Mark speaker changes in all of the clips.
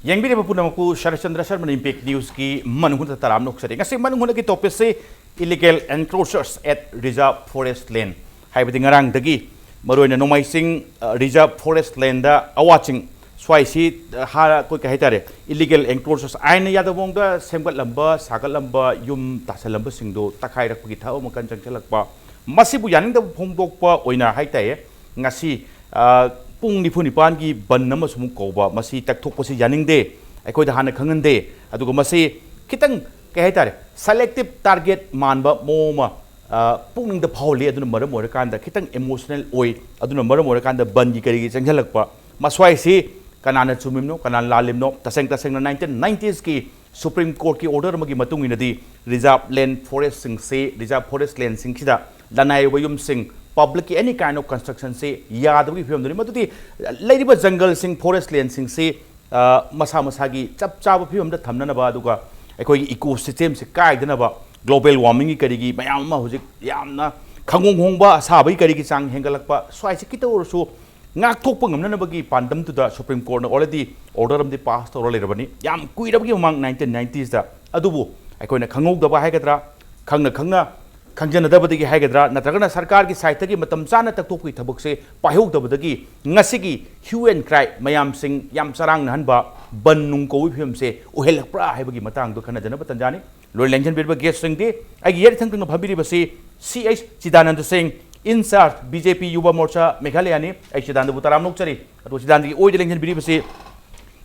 Speaker 1: Yang bini Punaku Sharatchandra Sharma Impact News ki Manung taram nok sari. Ngasih Manung ki topic se illegal encroachers at reserve forest land. Hai beti ngarang dagi maruina nomai sing reserve forest land da awaching swai si ha koi kahai tare illegal encroachers aina yada bong da semgat lamba sagat lamba yum tasal lamba singdo takai rak pagi thau makan changchalak pa masibu yaning da phongdok pa oina hai tae ngasi Pung nipu nipan ki ban nama semua kau masih tak tok pasi janing de, aku dah hana kangen de, adu ko masih kita kaya tare selective target man ba moma pung ning da pauli adu nama mora kan da kita emotional oi adu nama mora kan da ban ji kari cengjalak pa maswai si kanan sumim no kanan lalim no taseng na 1990s ki Supreme Court ki order magi matung inadi reserve land forest sing se reserve forest land sing kita lanai wayum sing public any kind of construction say yadwi film duri matuti ladiba jungle sing forest land sing say masa masagi chap chap film da thamna na ba duga ekoi ecosystem se kai dana ba global warming ki karigi mayam ma hojik yamna khangong hongba sabai karigi chang hengalak pa swai se kita orsu ngak thok pa ngamna na bagi pandam tu da Supreme Court already order am di pass to role rabani yam kuirabagi mang 1990s da adubu ekoi na khangok da ba haigadra khangna Kangjana dabadagi haigadra natragana sarkar ki site ki matam chana taktok ki thabuk se pahuk dabadagi ngasigi hue and cry mayam sing yam sarang nan ba bannung ko phim se uhelak pra haibagi matang do khana jana batanjani loi lenjan birba guest sing de ai yer thang tang bhabiri base ch Chidananda Singh in charge BJP Yuva Morcha Meghalaya ni ai Chidananda butaram nok chari atu Chidananda ki oi lenjan biri base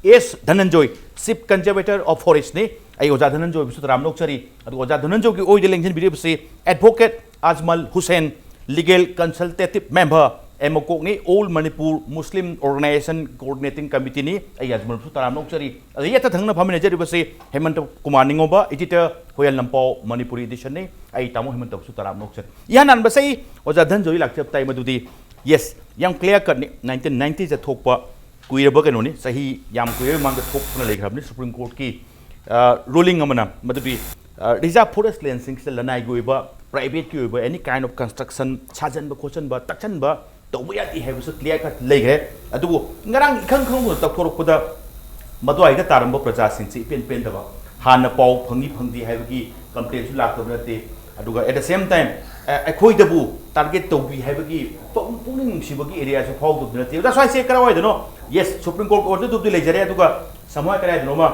Speaker 1: S Dhananjoy Chief Conservator of Forest ni ai oja Dhananjoy bisu taram nok chari atu oja Dhananjoy ki oi lenjan biri base Advocate Ajmal Hussain Legal Consultative Member AMMOCOC ni All Manipur Muslim Organization Coordinating Committee ni ai Ajmal bisu taram nok chari adu yata thangna phamina jari base Hemantakumar Nigomba Editor Hueiyen Lalpao Manipuri edition ni ai tamo Hemantakumar bisu taram nok chari yanan basai oja Dhananjoy lakchap tai madudi yes yang clear cut ni 1990 ja thokpa kuiraba kanoni sahi yam kuir mang thok na lekhab ni Supreme Court ki ruling amana madudi reserve forest land sing se lanai goiba private ki oiba any kind of construction chajan ba khosan ba takchan ba tawya ti have so clear cut legre adu ngarang khang khang mo takthorok pada madwai da taramba praja sing si pen da ba hana pau phangi haibagi complaint su lak tabnate aduga at the same time akhoi dabu target tobi haibagi puning sibagi area su phau dubnate that's why say karawai dano yes Supreme Court order dubdi lejare aduga samay karai dano ma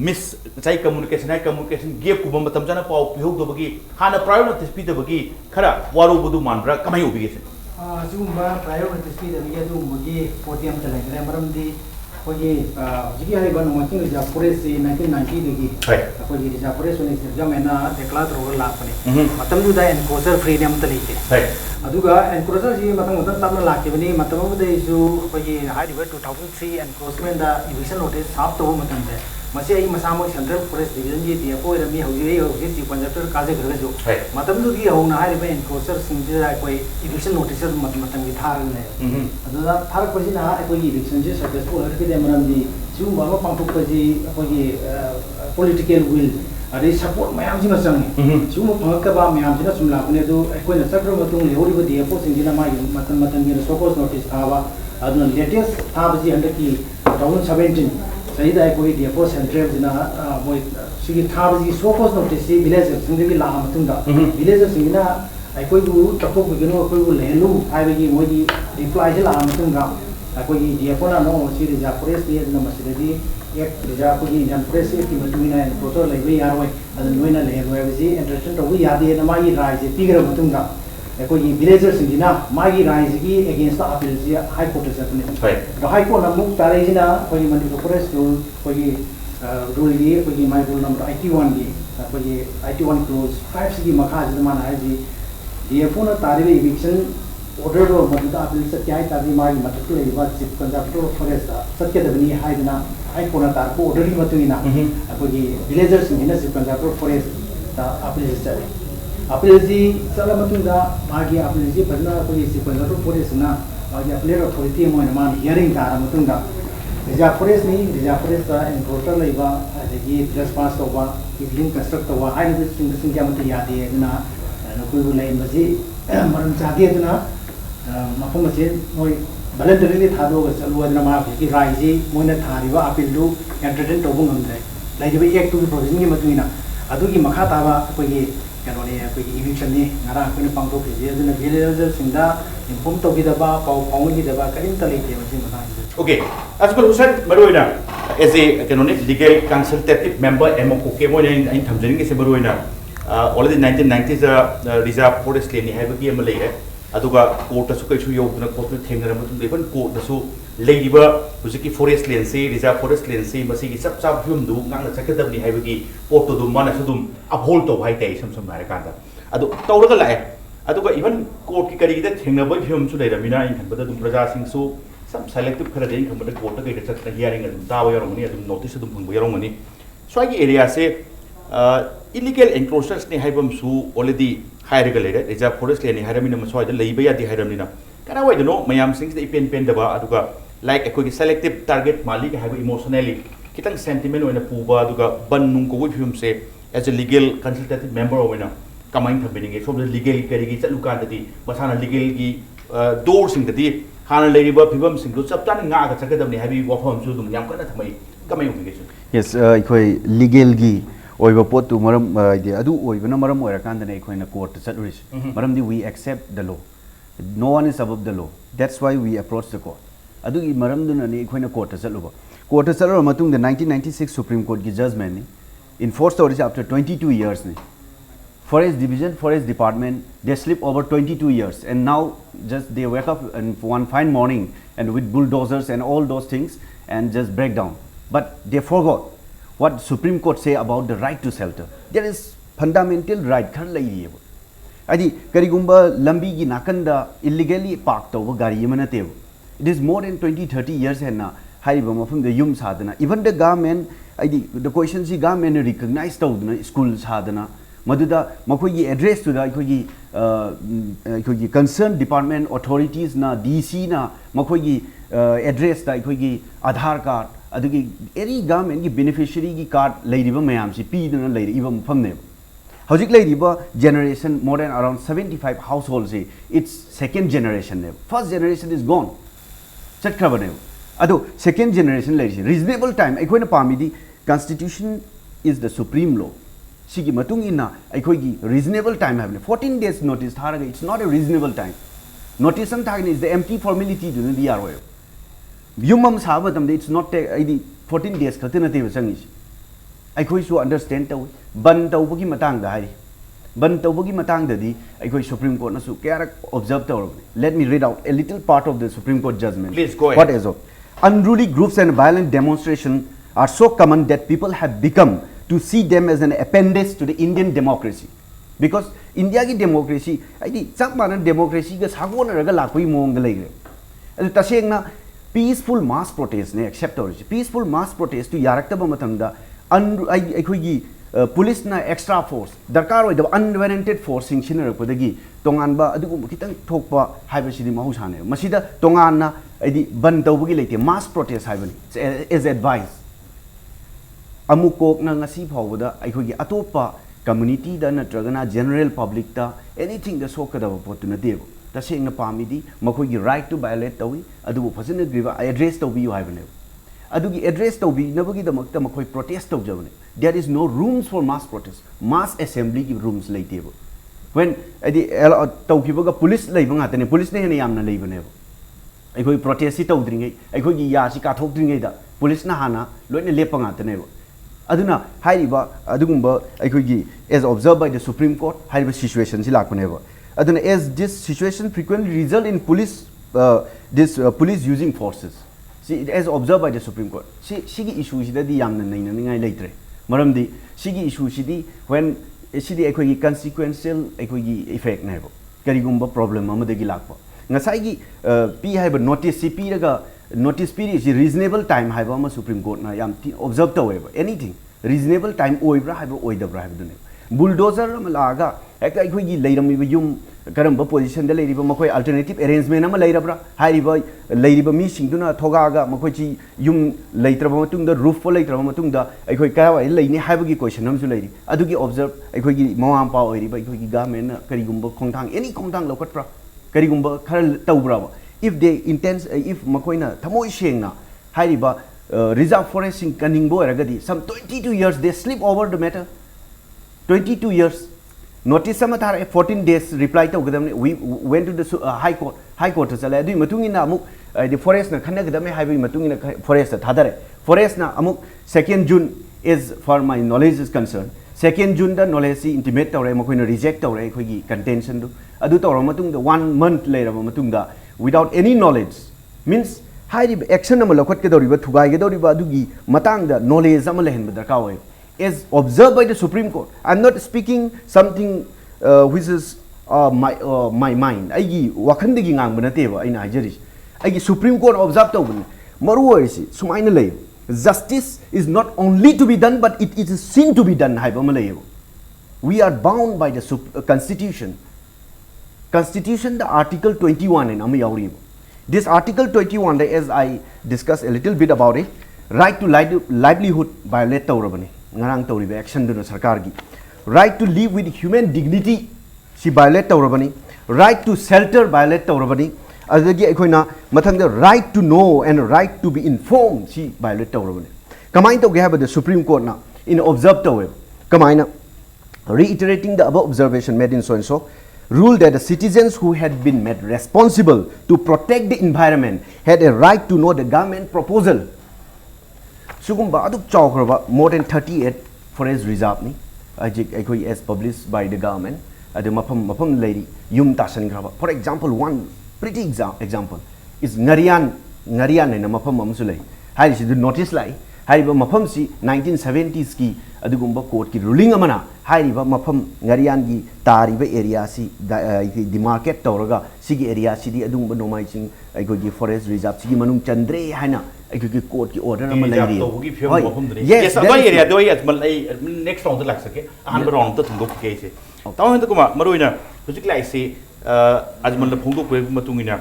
Speaker 1: miss chai communication gap ku bamba tamjana pau pihok dobagi hana priority speed dobagi khara waru budu manbra kamai obligation
Speaker 2: zumba priority speed dobagi adu mugi podium chalai kare maramdi kogi jigi hai ban working reserve forest 1990 degi kogi reserve forest ne jamena declare ro la pane matam du da enclosure freedom talite aduga enclosure ji matang tamna lakki bani matam bu dei su kogi hai 2003 enclosement da eviction notice sap to matam de masi ai masamo central forest division ji dia ko rami hauji ji Conservator kaje gre jo matam du gi hona hai be enclosure sing ji da koi eviction notice matam gi thar ne aduga thar ko ji na koi eviction ji successful ke de maram ji chu ma ma pangthok ko ji koi political will ari support mayam ji na sang chu mo phak ka ba mayam ji na sum la ne do koi na sakro matung le hori bo dia po sing ji na ma matam gi support notice awa aduna latest thab ji handa ki 2017 सही दाई कोई depot central जिना वो सिगी थाब जी सोकोस notice village सिंग की ला मतुंगा village सिंगना आई कोई गु टपो बिगनो कोई गु लेलु आइबगी मोगी रिप्लाई जे ला मतुंगा कोई डिपो ना नो सि रिजर्व फॉरेस्ट ये न मसिदि एक रिजर्व को इंडियन फॉरेस्ट की मतुमिना टोटल लेबे यारवे अदन नोइना लेबे बजी इंटरेक्शन तो यादे न मागी राइज पिगर मतुंगा कोई विलेजर सिंगिना मागी राइज की अगेंस्ट अपील जी हाई कोर्ट से अपने तो हाई कोर्ट नमुक तारे जिना कोई मणिपुर फॉरेस्ट रूल कोई रूल ये कोई माय रूल नंबर 81 की कोई 81 क्लोज 5 की मखा जमान है जी डीएफओ न तारे इविक्शन ऑर्डर रो मदद अपील से क्या है ताकि मागी मत तो लेवा चिप कंजप्टर फॉरेस्ट सत्य दबनी हाई ना हाई कोर्ट तार को ऑर्डर ही मतुइना कोई विलेजर सिंगिना चिप कंजप्टर फॉरेस्ट ता अपील से अपील जी चला मतुंगा मागी अपील जी बजना कोई से कोई पुलिस ना मागी अपील अथॉरिटी मोन मान हियरिंग तार मतुंगा रिजर्व फॉरेस्ट नहीं रिजर्व फॉरेस्ट ता एनक्रोचर लेबा अदगी ट्रेसपास तोबा बिल्डिंग कंस्ट्रक्ट तोबा हाई सिंग क्या मत यादे ना कोई लाइन बजी मरम चादे ना मफम से नोय voluntary thado ga chalu adna ma ki raiji moina thariba appeal du entertain to bung ngamdre laiba act to provision gi matuina adugi makha taba koi kanone koi eviction ni ngara koi pangto ki je adna villager singda inform to gi daba pau pau gi daba karim tali ke masi mata
Speaker 1: okay Ajmal Hussain maroina as a kanone legal consultative member AMMOCOC ke moina in thamjani ke se maroina already 1990s reserve forest lane ni haiba gi am lai hai aduga court su kai su yogna court na thengna matung even court na su leiba hujiki forest land se reserve forest land se masi gi sap sap hum du ngang na sakadam ni haiba gi port to dum mana su dum uphold to hai tai sam sam na kanda adu tawraga lae aduga even court ki kari da thengna ba hum su leiramina in khan bada dum praja sing su some selective khara dei kham bada court ka ga chat hearing dum ta wa yorong ni dum notice dum phang ba yorong ni so ai area se illegal encroachers ni haibam su already higher later reserve forest lane haramina masoi da leiba ya di haramina kana wai no mayam sings the pen pen daba aduga like ekoi selective target mali ka haiba emotionally kitang sentiment oina puba aduga bannung ko phim se as a legal consultative member oina kamain thambini ge from the legal kari gi chalu kan dati masana legal gi door sing dati hana leiba phibam sing do chaptan nga ga chakadam ni habi wafam su dum yam kana thamai kamai umi ge
Speaker 3: yes ekoi legal gi oiba pot tu maram ide adu oiba na maram oira kan da nei khoina court chatris maram di we accept the law no one is above the law that's why we approach the court adu gi maram du na nei khoina court chatluba court chatlo matung the 1996 supreme court gi judgment ni enforced order after 22 years ni forest division forest department they sleep over 22 years and now just they wake up and one fine morning and with bulldozers and all those things and just break down but they forgot what Supreme Court say about the right to shelter. There is fundamental right khar lai ri ba adi karigumba lambi gi nakanda illegally parked over gari yamana te it is more than 20-30 years henna haiba mafum the yum sadana even the government adi the question si government recognize tawduna school sadana maduda makoi gi address to da koi gi concerned department authorities na DC na makoi gi address da koi gi Aadhaar card adugi any government gi beneficiary gi card leiriba mayam si pi duna leiri iba mafam ne hojik leiriba generation more than around 75 households it's second generation ne first generation is gone chatkraba ne adu second generation leiri reasonable time aikoina pamidi constitution is the supreme law sigi matung ina aikoi gi reasonable time have 14 days notice tharaga it's not a reasonable time notice am thagni is the empty formality duna di arwa yumam saba tamde it's not id 14 days khatina te changi aikoi su understand taw ban tawbagi matang da hari ban tawbagi matang da di aikoi supreme court na su kyarak observe taw let me read out a little part of the supreme court judgment
Speaker 1: please go ahead
Speaker 3: what is of unruly groups and violent demonstration are so common that people have become to see them as an appendage to the Indian democracy because India ki democracy id chak mana democracy ga sagona raga lakoi mong da leire adu tasengna peaceful mass protest ne accept or peaceful mass protest to yarakta ba matamda aikoi gi police na extra force darkar oi da unwarranted force sing sinara ko dagi tongan ba adu kitang thokpa haiba sidi mahusane masida tongan na adi ban tawbagi leite mass protest haibani as advice AMMOCOC na ngasi phawda aikoi gi atopa community da natragana general public ta anything da sokada ba potuna debo tasengna pamidi makoi gi right to violate tawi adu phasina griva address to be you have ne adu gi address to be nabagi da makta makoi protest to jabne there is no rooms for mass protest mass assembly gi rooms leitebo when adi tawkibaga police leiba ngata ne police ne hena yamna leiba ne aikoi protest si tawdringai aikoi gi ya si ka thokdringai da police na hana loine lepa ngata ne aduna hairiba adugumba aikoi gi as observed by the supreme court hairiba situation si lakune ba aduna as this situation frequently result in police police using forces see as observed by the supreme court sigi issue sida di yamna naina ningai leitre maramdi sigi issue sidi when sidi aikoi gi consequential aikoi gi effect na ba karigumba problem amadagi lakpa ngasai gi pi haiba notice si pi raga notice period is reasonable time haiba ama supreme court na yam observe taweba anything reasonable time oibra haiba oidabra haiba dune bulldozer ama laga ekta aikoi gi leirami yum karamba position da leiriba makoi alternative arrangement ama leirabra hairiba leiriba mi singduna thogaga makoi chi yum leitraba matungda roof fo leitraba matungda aikoi kawai leini haiba gi question amsu leiri adugi observe aikoi gi mawam pa oiriba aikoi gi government karigumba khongthang any khongthang lokatpra karigumba khar tawbra if they intend if makoina thamoi shengna hariba reserve forest sing kaning bo ragadi some 22 years they slip over the matter 22 years notice sama thar 14 days reply to gadam we went to the high court chala du matungina amuk the forest na khana gadam haibi matungina forest thadare forest na amuk 2nd June is for my knowledge is concerned 2nd June da knowledge si intimate tawre makoina reject tawre khoigi contention du adu tawra matung da 1 month later matung da without any knowledge means high action am lakhot ke dori ba thugai ke dori ba adugi matang da knowledge am lehen ba darka hoy is observed by the Supreme Court. I'm not speaking something which is my mind. Aigi wakhandagi ngang bana teba aina hajari. Aigi Supreme Court observed to bana. Maru oisi sumaina lay. Justice is not only to be done, but it is seen to be done. We are bound by the Constitution. Constitution, the Article 21 in Amayauri. This Article 21, as I discussed a little bit about it, right to livelihood violate tawrabani. Ngarang tawri action duna sarkar gi. Right to live with human dignity, si violate tawrabani. Right to shelter violate tawrabani. Adagi akoina mathang the right to know and right to be informed si violate tawrabani. Kamain to have the Supreme Court na in observed taweb. Kamaina reiterating the above observation made in so and so ruled that the citizens who had been made responsible to protect the environment had a right to know the government proposal. Sugumba aduk chawkraba more than 38 forest reserve ni as published by the government adu mapam lady yum tasan graba. For example, one pretty example is Ngarian na mapam amsulai. Hai si notice lai hai ba mapam si 1970s ki adugumba court ki ruling amana hai ba mapam Ngarian gi tari ba area si demarcate tawraga sigi area si di adungba nomai sing gi forest reserve sigi manung chandre haina aiki court ki order ama lai ri
Speaker 1: yes adoi area doi Ajmal ai next round lak sake ahan round ta thungok ke se taw hen kuma maroina hujik lai se Ajmal la phungdok pe matungina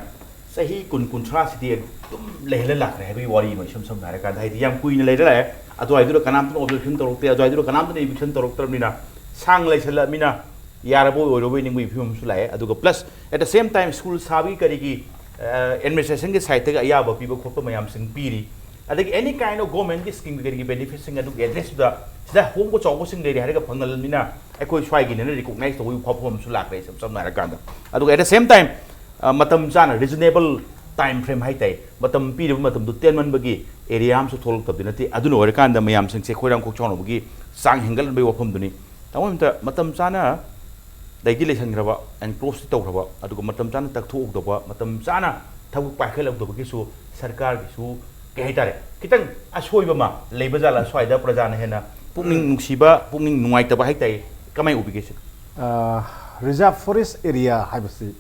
Speaker 1: sahi kun kunthra sidi tum lehla lak re bi wari mai sam na ka dai yam kuina le la adoi du kanam tu objection torok te adoi du kanam tu eviction torok termina sang lai sala mina yarabo orobe ning bi phum su lai aduga plus at the same time school sabi kari ki administration ke side ga ya ba piba khop mayam sing piri adagi any kind of government scheme ke benefit sing adu address da home ko chawbo sing dei hariga phangal mina ekoi swai gi ne recognize to khop su lak re sam na ka da adu at the same time matam chana reasonable time frame hai tai matam pi matam du 10 man bagi area am su thol tab dinati adu no kan da mayam sing se khoiram ko chawno bagi sang hingal be wafam duni tamam ta matam chana daigi lesan graba and close to graba adugo matam chana tak thu okdoba matam chana thabu pakhel okdoba ki su sarkar ki su ke haitare kitang asoi bama leibajala swaida prajana hena pungning nungsiba pungning nungai taba haitai kamai obligation
Speaker 4: reserve forest area haibasi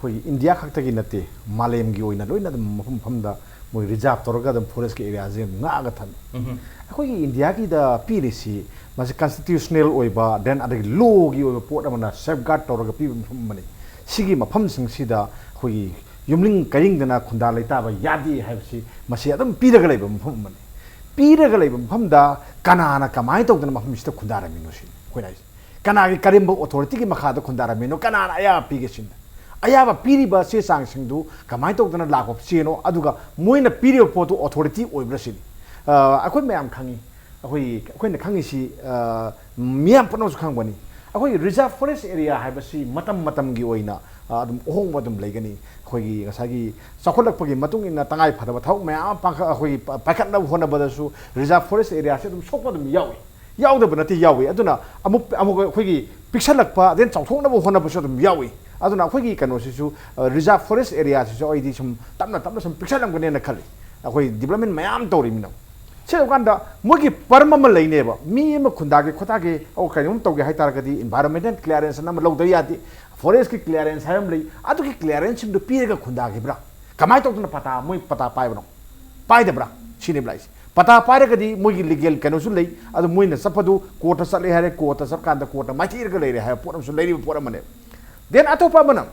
Speaker 4: khoi India khakta gi nate malem gi oina loina mafam famda moi reserve torga dam forest ke area je nga ga than khoi India gi da PRC mas constitutional oiba then adag law gi oiba pot amana safeguard torga pi mani sigi mafam sing sida khoi yumling karing dana khunda leita ba yadi haibasi masi adam piraga leiba mafam mani piraga leiba mafam da kanana kamai tokdana mafam sita khunda ra mino si khoi nai kana gi karimba authority gi makha da khunda ra mino kanana aya pi ge sin ayaba piriba se sang singdu kamai tokdana lakop sino aduga moina piriba potu authority oibra sin akhoi mayam khangi akhoi na khangi si miyam pano su khangbani akhoi reserve forest area haibasi matam gi oina adum ohong badum leigani akhoi gi ngasagi sakolak pagi matung ina tangai phadaba thau mayam pakha akhoi pakhat na hona badasu reserve forest area se dum sokpa dum yawi yawda banati yawi aduna amuk akhoi gi pixalakpa den chawthong na hona basu dum yawi aduna akhoi gi kano sisu reserve forest area sisu oidi sum tamna sum pixalam gane na khali akhoi development mayam tori minam se kanda mogi parmama leineba mi ma khunda ge khota ge au kainum to ge haitar gadi environmental clearance na log da yati forest ki clearance hayam lei adu ki clearance sim do pire ga khunda ge bra kamai to na pata moi pata pai bro pai de bra sine blais pata pai ga di mogi legal kanu su lei adu moi na sapadu court sa le hare court sa kanda court ma tir ga lei ha poram su lei poram ne then atopa manam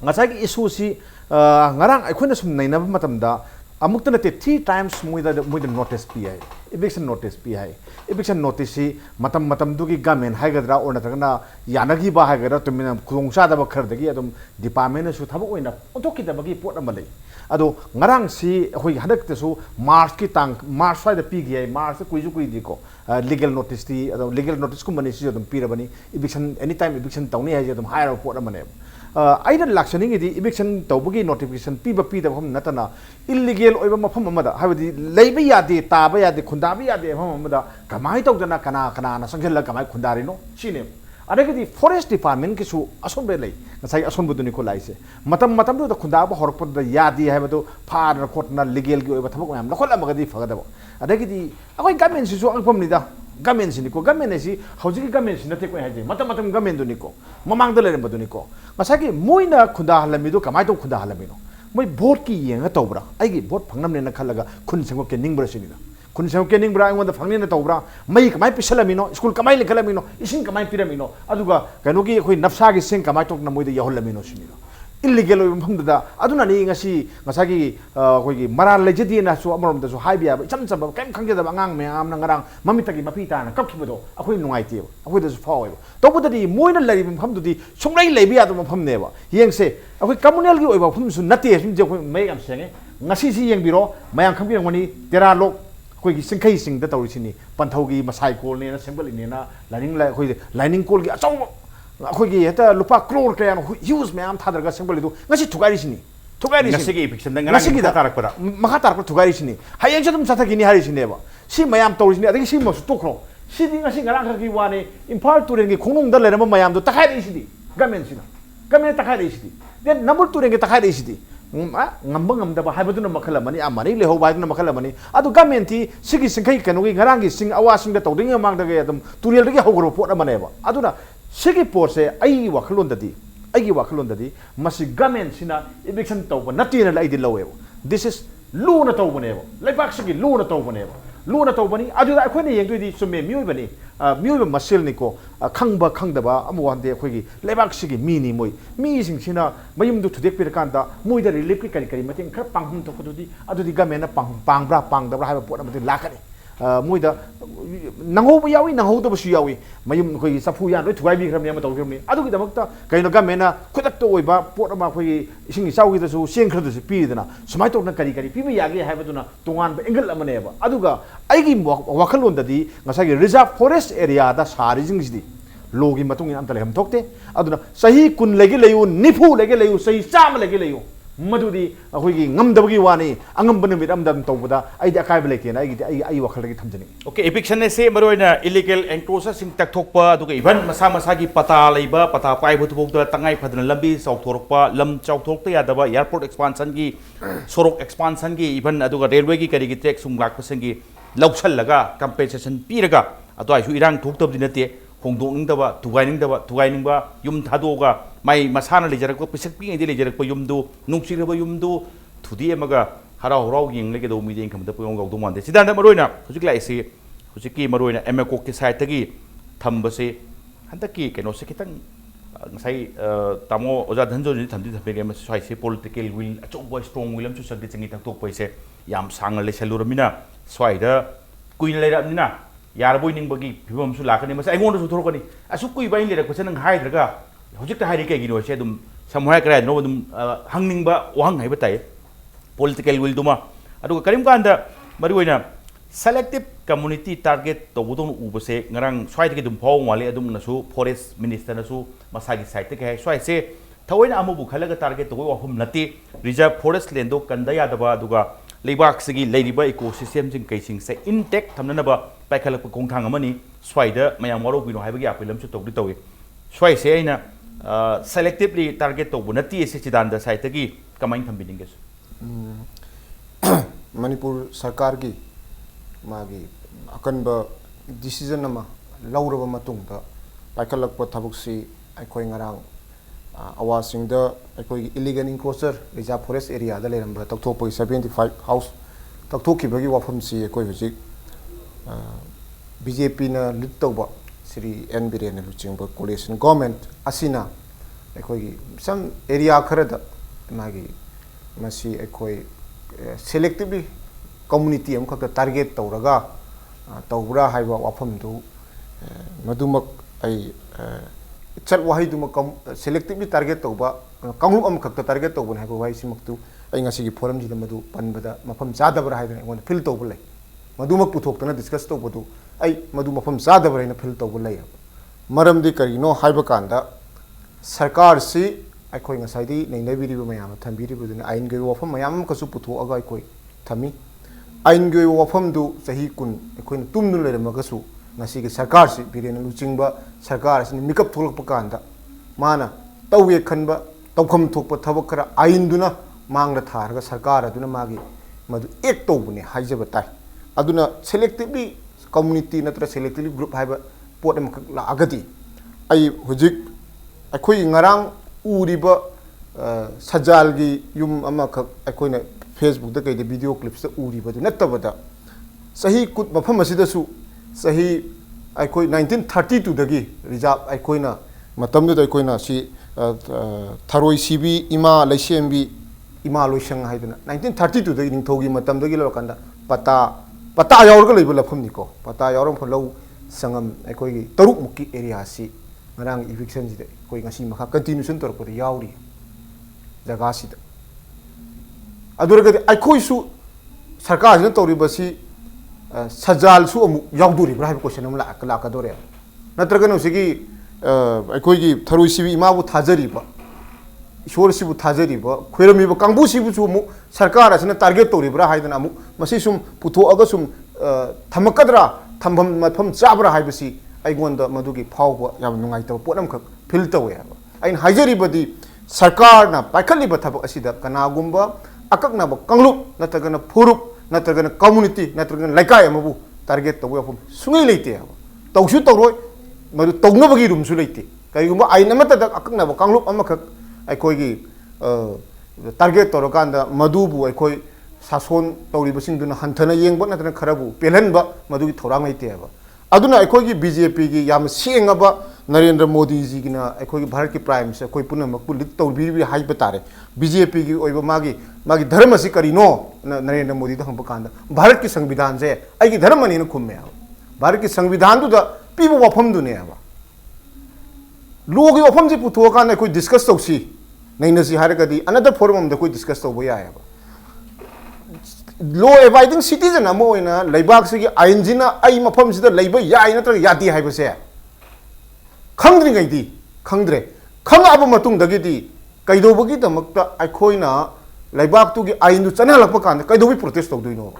Speaker 4: ngasai ki issue si ngarang aikhoina sum naina matam da amukta nate 3 times muida notice pi ai eviction notice pi hai eviction notice si matam du gi government haigadra or natragana yanagi ba haigadra tumina khungsa da ba khardagi adum department su thaba oina ontoki da bagi pot amalai ado ngarang si hoi hadak te su march ki tang march sai da pi gi ai march kuiju kuidi ko legal notice ti ado legal notice ku mani si adum pi rabani eviction anytime eviction tawni hai adum hire pot amane aida lakshaning idi eviction tawbagi notification piba da pham natana illegal oiba mafam amada habadi leiba yade taba yade khundabi yade pham amada kamai tawdana kana na sanghela kamai khundari no sine adagidi forest department ki su asonbe lei ngasai asonbu duni ko laise matam du da khundaba horpod da yadi habado phar khotna legal gi oiba thabak mayam lakhol amagadi fagadabo adagidi akoi government si su angpam ni da government si ko government si hauji ki government si nate ko haje matam government duni ko mamang da lerem duni ko ngasai moina khunda halami do kamai to khunda halami no moi vote ki yenga tawbra ai gi vote phangnam ne na khalaga khun sengok ke ningbra sinida khun sengok ke ningbra ai wanda phangni na tawbra mai kamai pisalamino school kamai lekhalamino ising kamai piramino aduga kano gi khoi nafsa gi sing kamai tok na moi da yaholamino sinida illegal oi mpham da aduna ni ngasi ngasagi khoi gi maral lejedi na su amarom da su haibia cham cham kem khangge da angang me am na ngarang mamita gi mapita na kapkibodo akhoi nungai te akhoi da su fawe tobu da di moina lari mpham du di sunglai lebi adu mpham ne ba yengse akhoi communal gi oi ba phum su nate sum je khoi mai am senge ngasi si yeng biro mayang khambirang mani tera lok khoi gi singkhai sing da tawri sini panthau gi masai kol ne na sembal ne na lining la khoi lining kol gi achau akhoi gi heta lupa crore kaya use me am thadarga sembal du ngasi thugari sini ngasi gi eviction da ngasi gi da tarakpara makha tarakpa thugari sini hayeng chadum sathagi ni hari sini ba si mayam tawri sini adagi si mo su tokro si di ngasi ngarang gi wane imphal turen gi khonung da lerama mayam du takhai ri sidi government sina government takhai ri sidi then number turen gi takhai ri sidi ngamba ngamda ba haibadu na makhala mani amani le ho ba na makhala mani adu government ti sigi singkai kanu gi ngarang gi sing awa sing da tawding mang da ge adum turiel da gi hogro pot amane ba aduna sigi porse ai wakhalon dadi masi government sina eviction tawba natina la idi lowe this is luna tawba ne ba lepak sigi luna tawba ni adu da khoi ne yeng dui di sume mioi masil ni ko khangba khangdaba amwan de khoi gi lepak sigi mi ni moi mi sing sina mayum du thudek pir kan da moi da relief ki kari mating khar panghum to kududi adu di government na pangbra pangdabra ha pot amati lakani moi da nangho ba yawi nangho da su yawi mayum khoi safu ya loi thuai bi khram ne ma taw khram ni adu gi damak ta kaino government na khudak to oi ba pot ma khoi ising saw gi da su seng khra da su pi dana sumai to na kari pi bi yagi ha ba duna tongan ba engel amane ba adu ga ai gi wakhalon da di ngasa gi reserve forest area da sari jing ji logi matung in am tale ham thokte aduna sahi kun legi leyu nifu legi leyu sahi cham legi leyu madudi akhoi gi ngamdabagi wani angam banu mit am dam tawbuda ai da kai bleke na ai wakhal gi thamjani
Speaker 1: okay eviction se maroina illegal encroacher sing tak thokpa aduga even masa gi pata leiba pata pai bu thuk da tangai phadna lambi chawthorpa lam chawthorta yadaba airport expansion gi sorok expansion gi even aduga railway gi kari gi tax sum lak pasangi lausallaga compensation piraga ado ai su irang thoktab dinate hongdoningdaba tugainingba yum thadoga mai masana lejarak pisak pi ngi lejarak pa yum du nungsiraba yum du thudi emaga harau harau yeng lege do mi ding kam da pong gau do mande sidanda maroina hujik lai si hujiki maroina AMMOCOC ki site tagi thamba se handaki keno se kitang ngai tamo oja dhananjoy ni thamdi thabe ge ma sai se political will acho boy strong will am chu sagdi chingi tak tok paise yam sangal le saluramina swai da kuin le ramina yarboy ning bagi phibam su lakani masa aingon su thorokani asu kui bain le ko senang haidraga hojik ta hairi ke gino se dum samhoy kra no dum hangning ba wang hai batai political will duma adu karim kanda mari oina selective community target to budon ubase ngarang swai ke dum phawng wale adum na su forest minister na su masagi site ke swai se thawoina amu bu khalaga target to wahum nati reserve forest land do kanda ya daba aduga leibak sigi leiriba ecosystem jing kaising se intact thamna ba paikhalak kong thang amani swaida mayam waro bino haibagi apilam chu tawdi tawi swai se aina selectively target to bunati se chidanda site gi kamain thambiding ges
Speaker 5: Manipur sarkar gi magi akanba decision ama lauraba matung da paikhalak pa thabuk si aikoi ngarang awasing da aikoi illegal encroacher reserve forest area da leramba takthok 75 house takthok ki bagi wafam si aikoi hujik BJP na lead tawba Sri N Biren luchingba coalition government asina aikoi some area kharada magi masi aikoi selectively community am khakta target tawraga ꯇꯧꯕ꯭ꯔꯥ ꯍꯥꯏꯕ ꯋꯥꯐꯝꯗꯨ ꯃꯗꯨꯃꯛ ꯑꯩ ꯆꯠ ꯋꯥꯍꯩꯗꯨꯃꯛ ꯁꯦꯂꯦꯛꯇꯤꯚꯂꯤ target ꯇꯧꯕ ꯀꯥꯡꯂꯨꯞ ꯑꯃꯈꯛꯇ target ꯇꯧꯕꯅꯤ ꯍꯥꯏꯕ ꯋꯥꯍꯩꯁꯤꯃꯛꯇꯨ ꯑꯩ ꯉꯁꯤꯒꯤ ꯐꯣꯔꯝꯁꯤꯗ ꯃꯗꯨ ꯄꯟꯕꯗ ꯃꯐꯝ ꯆꯥꯗꯕ꯭ꯔꯥ ꯍꯥꯏꯗꯅ ꯑꯩꯉꯣꯟꯗ ꯐꯤꯜ ꯇꯧꯕ ꯂꯩ ꯃꯗꯨꯃꯛ ꯄꯨꯊꯣꯛꯇꯅ ꯗꯤꯁꯀꯁ ꯇꯧꯕꯗꯨ ꯑꯩ ꯃꯗꯨ ꯃꯐꯝ ꯆꯥꯗꯕ꯭ꯔꯥ ꯍꯥꯏꯅ ꯐꯤꯜ ꯇꯧꯕ ꯂꯩ ꯃꯔꯝꯗꯤ ꯀꯔꯤꯅꯣ ꯍꯥꯏꯕ ꯀꯥꯟꯗ ꯁꯔꯀꯥꯔꯁꯤ ꯑꯩꯈꯣꯏ ꯉꯁꯥꯏꯗꯤ ꯅꯩꯅꯕꯤꯔꯤꯕ ꯃꯌꯥꯝꯅ ꯊꯝꯕꯤꯔꯤꯕꯗꯨꯅ ꯑꯥꯏꯟꯒꯤ ꯑꯣꯏꯕ ꯋꯥꯐꯝ ꯃꯌꯥꯝ ꯑꯃꯀꯁꯨ ꯄꯨꯊꯣꯛꯑꯒ ꯑꯩꯈꯣꯏ ꯊꯝꯃꯤ ꯑꯥꯏꯟꯒꯤ ꯑꯣꯏꯕ ꯋꯥꯐꯝꯗꯨ ꯆꯍꯤ 10 ꯑꯩꯈꯣꯏꯅ ꯇꯨꯝꯗꯨꯅ ꯂꯩꯔꯝꯃꯒꯁꯨ ꯉꯁꯤꯒꯤ ꯁꯔꯀꯥꯔꯁꯤ ꯕꯤꯔꯦꯟꯅ ꯂꯨꯆꯤꯡꯕ ꯁꯔꯀꯥꯔ ꯑꯁꯤꯅ ꯃꯤꯀꯞ ꯊꯣꯛꯂꯛꯄ ꯀꯥꯟꯗ ꯃꯥꯅ ꯇꯧꯒꯦ ꯈꯟꯕ ꯇꯧꯐꯝ ꯊꯣꯛꯄ ꯊꯕꯛ ꯈꯔ ꯑꯥꯏꯟꯗꯨꯅ ꯃꯥꯡꯗ ꯊꯥꯔꯒ ꯁꯔꯀꯥꯔ ꯑꯗꯨꯅ ꯃꯥꯒꯤ ꯃꯗꯨ ꯑꯦꯛ ꯇꯧꯕꯅꯤ ꯍꯥꯏꯖꯕ ꯇꯥꯏ ꯑꯗꯨꯅ ꯁꯦꯂꯦꯛꯇꯤꯚꯂꯤ ꯀꯝꯃꯨꯅꯤꯇꯤ ꯅꯠꯇ꯭ꯔꯒ ꯁꯦꯂꯦꯛꯇꯤꯚꯂꯤ ꯒ꯭ꯔꯨꯞ ꯍꯥꯏꯕ ꯄꯣꯠ ꯑꯃꯈꯛ ꯂꯥꯛꯑꯒꯗꯤ ꯑꯩ ꯍꯧꯖꯤꯛ ꯑꯩꯈꯣꯏꯒꯤ ꯉꯔꯥꯡ ꯎꯔꯤꯕ ꯁꯖꯥꯜꯒꯤ ꯌꯨꯝ ꯑꯃꯈꯛ ꯑꯩꯈꯣꯏꯅ ꯐꯦꯁꯕꯨꯛꯇ ꯀꯩꯗ ꯚꯤꯗꯤꯑꯣ ꯀ꯭ꯂꯤꯞꯁꯇ ꯎꯔꯤꯕꯗꯨ ꯅꯠꯇꯕꯗ ꯆꯍꯤ ꯃꯐꯝ ꯑꯁꯤꯗꯁꯨ ꯆꯍꯤ ꯑꯩꯈꯣꯏ 1932ꯗꯒꯤ ꯔꯤꯖꯥꯕ ꯑꯩꯈꯣꯏꯅ ꯃꯇꯝꯗꯨꯗ ꯑꯩꯈꯣꯏꯅ ꯁꯤ ꯊꯔꯣꯏ ꯁꯤꯕꯤ ꯏꯃꯥ ꯂꯩꯁꯦꯝꯕꯤ ꯏꯃꯥ ꯂꯣꯏꯁꯪ ꯍꯥꯏꯗꯅ 1932ꯗꯒꯤ ꯅꯤꯡꯊꯧꯒꯤ ꯃꯇꯝꯗꯒꯤ ꯂꯧꯔꯀꯥꯟꯗ ꯄꯇꯥ ꯌꯥꯎꯔꯒ ꯂꯩꯕ ꯂꯧꯐꯝꯅꯤꯀꯣ ꯄꯇꯥ ꯌꯥꯎꯔꯒ ꯂꯧ ꯁꯪꯉꯝ ꯑꯩꯈꯣꯏꯒꯤ 3ꯃꯨꯛꯀꯤ ꯑꯦꯔꯤꯌꯥꯁꯤ ꯉꯔꯥꯡ ꯏꯚꯤꯛꯁꯟꯁꯤꯗ ꯑꯩꯈꯣꯏ ꯉꯁꯤ ꯃꯈꯥ ꯀꯟꯇꯤꯅ꯭ꯌꯨꯁꯟ ꯇꯧꯔꯛꯄꯗ ꯌꯥꯎꯔꯤ ꯖꯒꯥꯁꯤꯗ ꯑꯗꯨꯔꯒꯗꯤ ꯑꯩꯈꯣꯏꯁꯨ ꯁꯔꯀꯥꯔꯁꯤꯅ ꯇꯧꯔꯤꯕꯁꯤ ꯁꯖꯥꯜꯁꯨ ꯑꯃꯨꯛ ꯌꯥꯎꯗꯣꯔꯤꯕ꯭ꯔꯥ ꯍꯥꯏꯕ ꯀꯣꯏꯁꯟ ꯑꯃ ꯂꯥꯛꯀꯗꯣꯔꯦ ꯅꯠꯇ꯭ꯔꯒꯅ ꯍꯧꯖꯤꯛꯀꯤ ꯑꯩꯈꯣꯏꯒꯤ ꯊꯔꯣꯏ ꯁꯤꯕꯤ ꯏꯃꯥꯕꯨ ꯊꯥꯖꯔꯤꯕ ꯏꯁꯣꯔꯁꯤꯕꯨ ꯊꯥꯖꯔꯤꯕ ꯈꯣꯏꯔꯝꯃꯤꯕ ꯀꯥꯡꯕꯨꯁꯤꯕꯨꯁꯨ ꯑꯃꯨꯛ ꯁꯔꯀꯥꯔ ꯑꯁꯤꯅ ꯇꯥꯔꯒꯦꯠ ꯇꯧꯔꯤꯕ꯭ꯔꯥ ꯍꯥꯏꯗꯅ ꯑꯃꯨꯛ ꯃꯁꯤ ꯁꯨꯝ ꯄꯨꯊꯣꯛꯑꯒ ꯁꯨꯝ ꯊꯝꯃꯛꯀꯗ꯭ꯔꯥ ꯊꯝꯐꯝ ꯃꯐꯝ ꯆꯥꯕ꯭ꯔꯥ ꯍꯥꯏꯕꯁꯤ ꯑꯩꯉꯣꯟꯗ ꯃꯗꯨꯒꯤ ꯐꯥꯎꯕ ꯌꯥꯝ ꯅꯨꯡꯉꯥꯏꯇꯕ ꯄꯣꯠ ꯑꯃꯈꯛ ꯐꯤꯜ ꯇꯧꯋꯦ ꯍꯥꯏꯕ ꯑꯩꯅ ꯍꯥꯏꯖꯔꯤꯕꯗꯤ ꯁꯔꯀꯥꯔꯅ ꯄꯥꯏꯈꯠꯂꯤꯕ ꯊꯕꯛ ꯑꯁꯤꯗ ꯀꯅꯥꯒꯨꯝꯕ ꯑꯀꯛꯅꯕ ꯀꯥꯡꯂꯨꯞ ꯅꯠꯇ꯭ꯔꯒꯅ ꯐꯨꯔꯨꯞ ꯅꯠꯇ꯭ꯔꯒꯅ ꯀꯝꯃꯨꯅꯤꯇꯤ ꯅꯠꯇ꯭ꯔꯒꯅ ꯂꯩꯀꯥꯏ ꯑꯃꯕꯨ ꯇꯥꯔꯒꯦꯠ ꯇꯧꯕ ꯋꯥꯐꯝ ꯁꯨꯡꯂꯩ ꯂꯩꯇꯦ ꯍꯥꯏꯕ ꯇꯧꯁꯨ ꯇꯧꯔꯣꯏ ꯃꯗꯨ ꯇꯧꯅꯕꯒꯤ ꯔꯨꯝꯁꯨ ꯂꯩꯇꯦ ꯀꯔꯤꯒꯨꯝꯕ ꯑꯥꯏꯟ ꯑꯃꯠꯇꯗ ꯑꯀꯛꯅꯕ ꯀꯥꯡꯂꯨꯞ ꯑꯃꯈꯛ ꯑꯩꯈꯣꯏꯒꯤ ꯇꯥꯔꯒꯦꯠ ꯇꯧꯔꯀꯥꯟꯗ ꯃꯗꯨꯕꯨ ꯑꯩꯈꯣꯏ ꯁꯥꯁꯣꯟ ꯇꯧꯔꯤꯕꯁꯤꯡꯗꯨꯅ ꯍꯟꯊꯅ ꯌꯦꯡꯕ ꯅꯠꯇ꯭ꯔꯒ ꯈꯔꯕꯨ ꯄꯦꯜꯍꯟꯕ ꯃꯗꯨꯒꯤ ꯊꯧꯔꯥꯡ ꯂꯩꯇꯦ ꯍꯥꯏꯕ ꯑꯗꯨꯅ ꯑꯩꯈꯣꯏꯒꯤ BJPꯒꯤ ꯌꯥꯝ ꯁꯦꯡꯉꯕ ꯅꯔꯦꯟꯗ꯭ꯔ ꯃꯣꯗꯤꯖꯤꯒꯤꯅ ꯑꯩꯈꯣꯏꯒꯤ ꯚꯥꯔꯠꯀꯤ ꯄ꯭ꯔꯥꯏꯝ ꯃꯤꯅꯤꯁꯇꯔ ꯑꯩꯈꯣꯏ ꯄꯨꯝꯅꯃꯛꯄꯨ ꯂꯤꯗ ꯇꯧꯕꯤꯔꯤ ꯍꯥꯏꯕ ꯇꯥꯔꯦ BJPꯒꯤ ꯑꯣꯏꯕ ꯃꯥꯒꯤ ꯙꯔꯃꯁꯤ ꯀꯔꯤꯅꯣ ꯅꯔꯦꯟꯗ꯭र ꯃꯣꯗꯤꯗ ꯍꯪꯕ ꯀꯥꯟꯗ ꯚꯥꯔꯠꯀꯤ ꯁꯪꯕꯤꯙꯥꯟꯁꯦ ꯑꯩꯒꯤ ꯙꯔꯃꯅꯦꯅ ꯈꯨꯝꯃꯦ ꯍꯥꯏꯕ ꯚꯥꯔꯠꯀꯤ ꯁꯪꯕꯤꯙꯥꯟꯗꯨꯗ ꯄꯤꯕ ꯋꯥꯐꯝꯗꯨꯅꯦ ꯍꯥꯏꯕ ꯂꯣꯒꯤ ꯋꯥꯐꯝꯁꯤ ꯄꯨꯊꯣꯛꯑꯀꯥꯟꯗ ꯑꯩꯈꯣꯏ ꯗꯤꯁꯀꯁ ꯇꯧꯁꯤ ꯅꯩꯅꯁꯤ ꯍꯥꯏꯔꯒꯗꯤ ꯑꯅꯗꯔ ꯐꯣꯔꯝ ꯑꯃꯗ ꯑꯩꯈꯣꯏ ꯗꯤꯁꯀꯁ ꯇꯧꯕ ꯌꯥꯏꯑꯕ ꯂꯣ ꯑꯦꯕꯥꯏꯗꯤꯡ ꯁꯤꯇꯤꯖꯟ ꯑꯃ ꯑꯣꯏꯅ ꯂꯩꯕꯥꯛꯁꯤꯒꯤ ꯑꯥꯏꯟꯁꯤꯅ ꯑꯩ ꯃꯐꯝꯁꯤꯗ ꯂꯩꯕ ꯌꯥꯏ ꯅꯠꯇ꯭ꯔꯒ ꯌꯥꯗꯦ ꯍꯥꯏꯕꯁꯦ ꯈꯪꯗ꯭ꯔꯤꯉꯩꯗꯤ ꯈꯪꯗ꯭ꯔꯦ ꯈꯪꯉꯛꯑꯕ ꯃꯇꯨꯡꯗꯒꯤꯗꯤ ꯀꯩꯗꯧꯕꯒꯤꯗꯃꯛꯇ ꯑꯩꯈꯣꯏꯅ ꯂꯩꯕꯥꯛꯇꯨꯒꯤ ꯑꯥꯏꯟꯗꯨ ꯆꯠꯅꯍꯜꯂꯛꯄ ꯀꯥꯟꯗ ꯀꯩꯗꯧꯕꯩ ꯄ꯭ꯔꯣꯇꯦꯁ ꯇꯧꯗꯣꯏꯅꯣ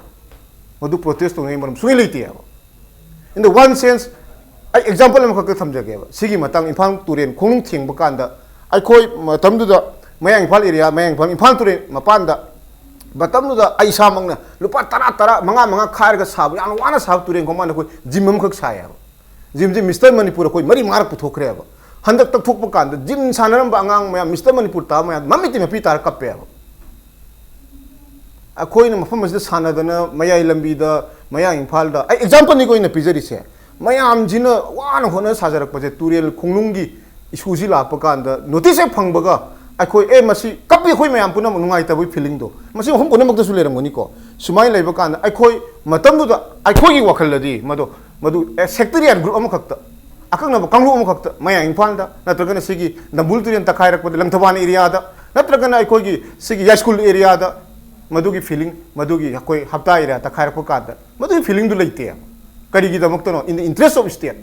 Speaker 5: ꯃꯗꯨ ꯄ꯭ꯔꯣꯇꯦꯁ ꯇꯧꯅꯤꯡꯉꯩ ꯃꯔꯝ ꯁꯨꯡꯂꯩ ꯂꯩꯇꯦꯕ ꯏꯟ ꯗ ꯋꯥꯟ ꯁꯦꯟꯁ ꯑꯩ ꯑꯦꯛꯖꯥꯝꯄꯜ ꯑꯃꯈꯛꯇ ꯊꯝꯖꯒꯦꯕ ꯁꯤꯒꯤ ꯃꯇꯥꯡ ꯏꯝꯐꯥꯜ ꯇꯨꯔꯦꯟ ꯈꯣꯡꯅꯨꯡ ꯊꯦꯡꯕ ꯀꯥꯟꯗ ꯑꯩꯈꯣꯏ ꯃꯇꯝꯗꯨꯗ ꯃꯌꯥꯡ ꯏꯝꯐꯥꯜ ꯑꯦꯔꯤꯌꯥ ꯃꯌꯥꯡ ꯏꯝꯐꯥꯜ ꯇꯨꯔꯦꯟ ꯃꯄꯥꯟꯗ ꯃꯇꯝꯗꯨꯗ ꯑꯩ ꯏꯁꯥꯃꯛꯅ ꯂꯨꯄꯥ 10 5 ꯈꯥꯏꯔꯒ ꯁꯥꯕ ꯌꯥꯝꯅ ꯋꯥꯅ ꯁꯥꯕ ꯇꯨꯔꯦꯟ ꯈꯣꯡꯕꯥꯟꯗ ꯑꯩꯈꯣꯏ ꯖꯤꯝ ꯑꯃꯈꯛ ꯁꯥꯏꯌꯦꯕ ꯖꯤꯝꯁꯤ ꯃꯤꯁꯇꯔ ꯃꯅꯤꯄꯨꯔ ꯑꯩꯈꯣꯏ 4 ꯄꯨꯊꯣꯛꯈ꯭ꯔꯦꯕ ꯍꯟꯗꯛ ꯇꯛꯊꯣꯛꯄ ꯀꯥꯟꯗ ꯖꯤꯝ ꯁꯥꯟꯅꯔꯝꯕ ꯑꯉꯥꯡ ꯃꯌꯥꯝ ꯃꯤꯁꯇꯔ ꯃꯅꯤꯄꯨꯔ ꯇꯥꯕ ꯃꯌꯥꯝ ꯃꯃꯤꯠꯇꯤ ꯃꯄꯤ ꯇꯥꯔ ꯀꯞꯄꯦꯕ ꯑꯩꯈꯣꯏꯅ ꯃꯐꯝ ꯑꯁꯤꯗ ꯁꯥꯟꯅꯗꯅ ꯃꯌꯥꯏ ꯂꯝꯕꯤꯗ ꯃꯌꯥꯡ ꯏꯝꯐꯥꯜꯗ ꯑꯩ ꯑꯦꯛꯖꯥꯝꯄꯜꯅꯤꯀꯣ ꯑꯩꯅ ꯄꯤꯖꯔꯤꯁꯦ ꯃꯌꯥꯝꯁꯤꯅ ꯋꯥꯅ ꯍꯣꯠꯅ ꯁꯥꯖꯔꯛꯄꯁꯦ ꯇꯨꯔꯦꯜ ꯈꯣꯡꯅꯨꯡꯒꯤ ꯏꯁꯨꯁꯤ ꯂꯥꯛꯄ ꯀꯥꯟꯗ ꯅꯣꯇꯤꯁ ꯍꯦꯛ ꯐꯪꯕꯒ ꯑꯩꯈꯣꯏ ꯃꯁꯤ ꯀꯞꯄꯤ ꯑꯩꯈꯣꯏ ꯃꯌꯥꯝ ꯄꯨꯝꯅꯃꯛ ꯅꯨꯡꯉꯥꯏꯇꯕꯒꯤ ꯐꯤꯂꯤꯡꯗꯣ ꯃꯁꯤ ꯃꯐꯝ ꯄꯨꯝꯅꯃꯛꯇꯁꯨ ꯂꯩꯔꯝꯒꯅꯤꯀꯣ ꯁꯨꯃꯥꯏꯅ ꯂꯩꯕ ꯀꯥꯟꯗ ꯑꯩꯈꯣꯏ ꯃꯇꯝꯗꯨꯗ ꯑꯩꯈꯣꯏꯒꯤ ꯋꯥꯈꯜꯗꯗꯤ ꯃꯗꯨ ꯁꯦꯛꯇꯔꯤꯌꯥꯟ ꯒ꯭ꯔꯨꯞ ꯑꯃꯈꯛꯇ ꯑꯀꯛꯅꯕ ꯀꯥꯡꯂꯨꯞ ꯑꯃꯈꯛꯇ ꯃꯌꯥꯡ ꯏꯝꯐꯥꯜꯗ ꯅꯠꯇ꯭ꯔꯒꯅ ꯁꯤꯒꯤ ꯅꯝꯕꯨꯜ ꯇꯨꯔꯦꯟ ꯇꯛꯈꯥꯏꯔꯛꯄꯗ ꯂꯪꯊꯕꯥꯜ ꯑꯦꯔꯤꯌꯥꯗ ꯅꯠꯇ꯭ꯔꯒꯅ ꯑꯩꯈꯣꯏꯒꯤ ꯁꯤꯒꯤ ꯌꯥꯏꯁ꯭ꯀꯨꯜ ꯑꯦꯔꯤꯌꯥꯗ ꯃꯗꯨꯒꯤ ꯐꯤꯂꯤꯡ ꯃꯗꯨꯒꯤ ꯑꯩꯈꯣꯏ ꯍꯞꯇꯥ ꯑꯦꯔꯤꯌꯥ ꯇꯛꯈꯥꯏꯔꯛꯄ ꯀꯥꯟꯗ ꯃꯗꯨꯒꯤ ꯐꯤꯂꯤꯡꯗꯨ ꯂꯩꯇꯦ ꯀꯔꯤꯒꯤꯗꯃꯛꯇꯅꯣ ꯏꯟ ꯗ ꯏꯟꯇꯔꯦꯁ ꯑꯣꯐ ꯁ꯭ꯇꯦꯠ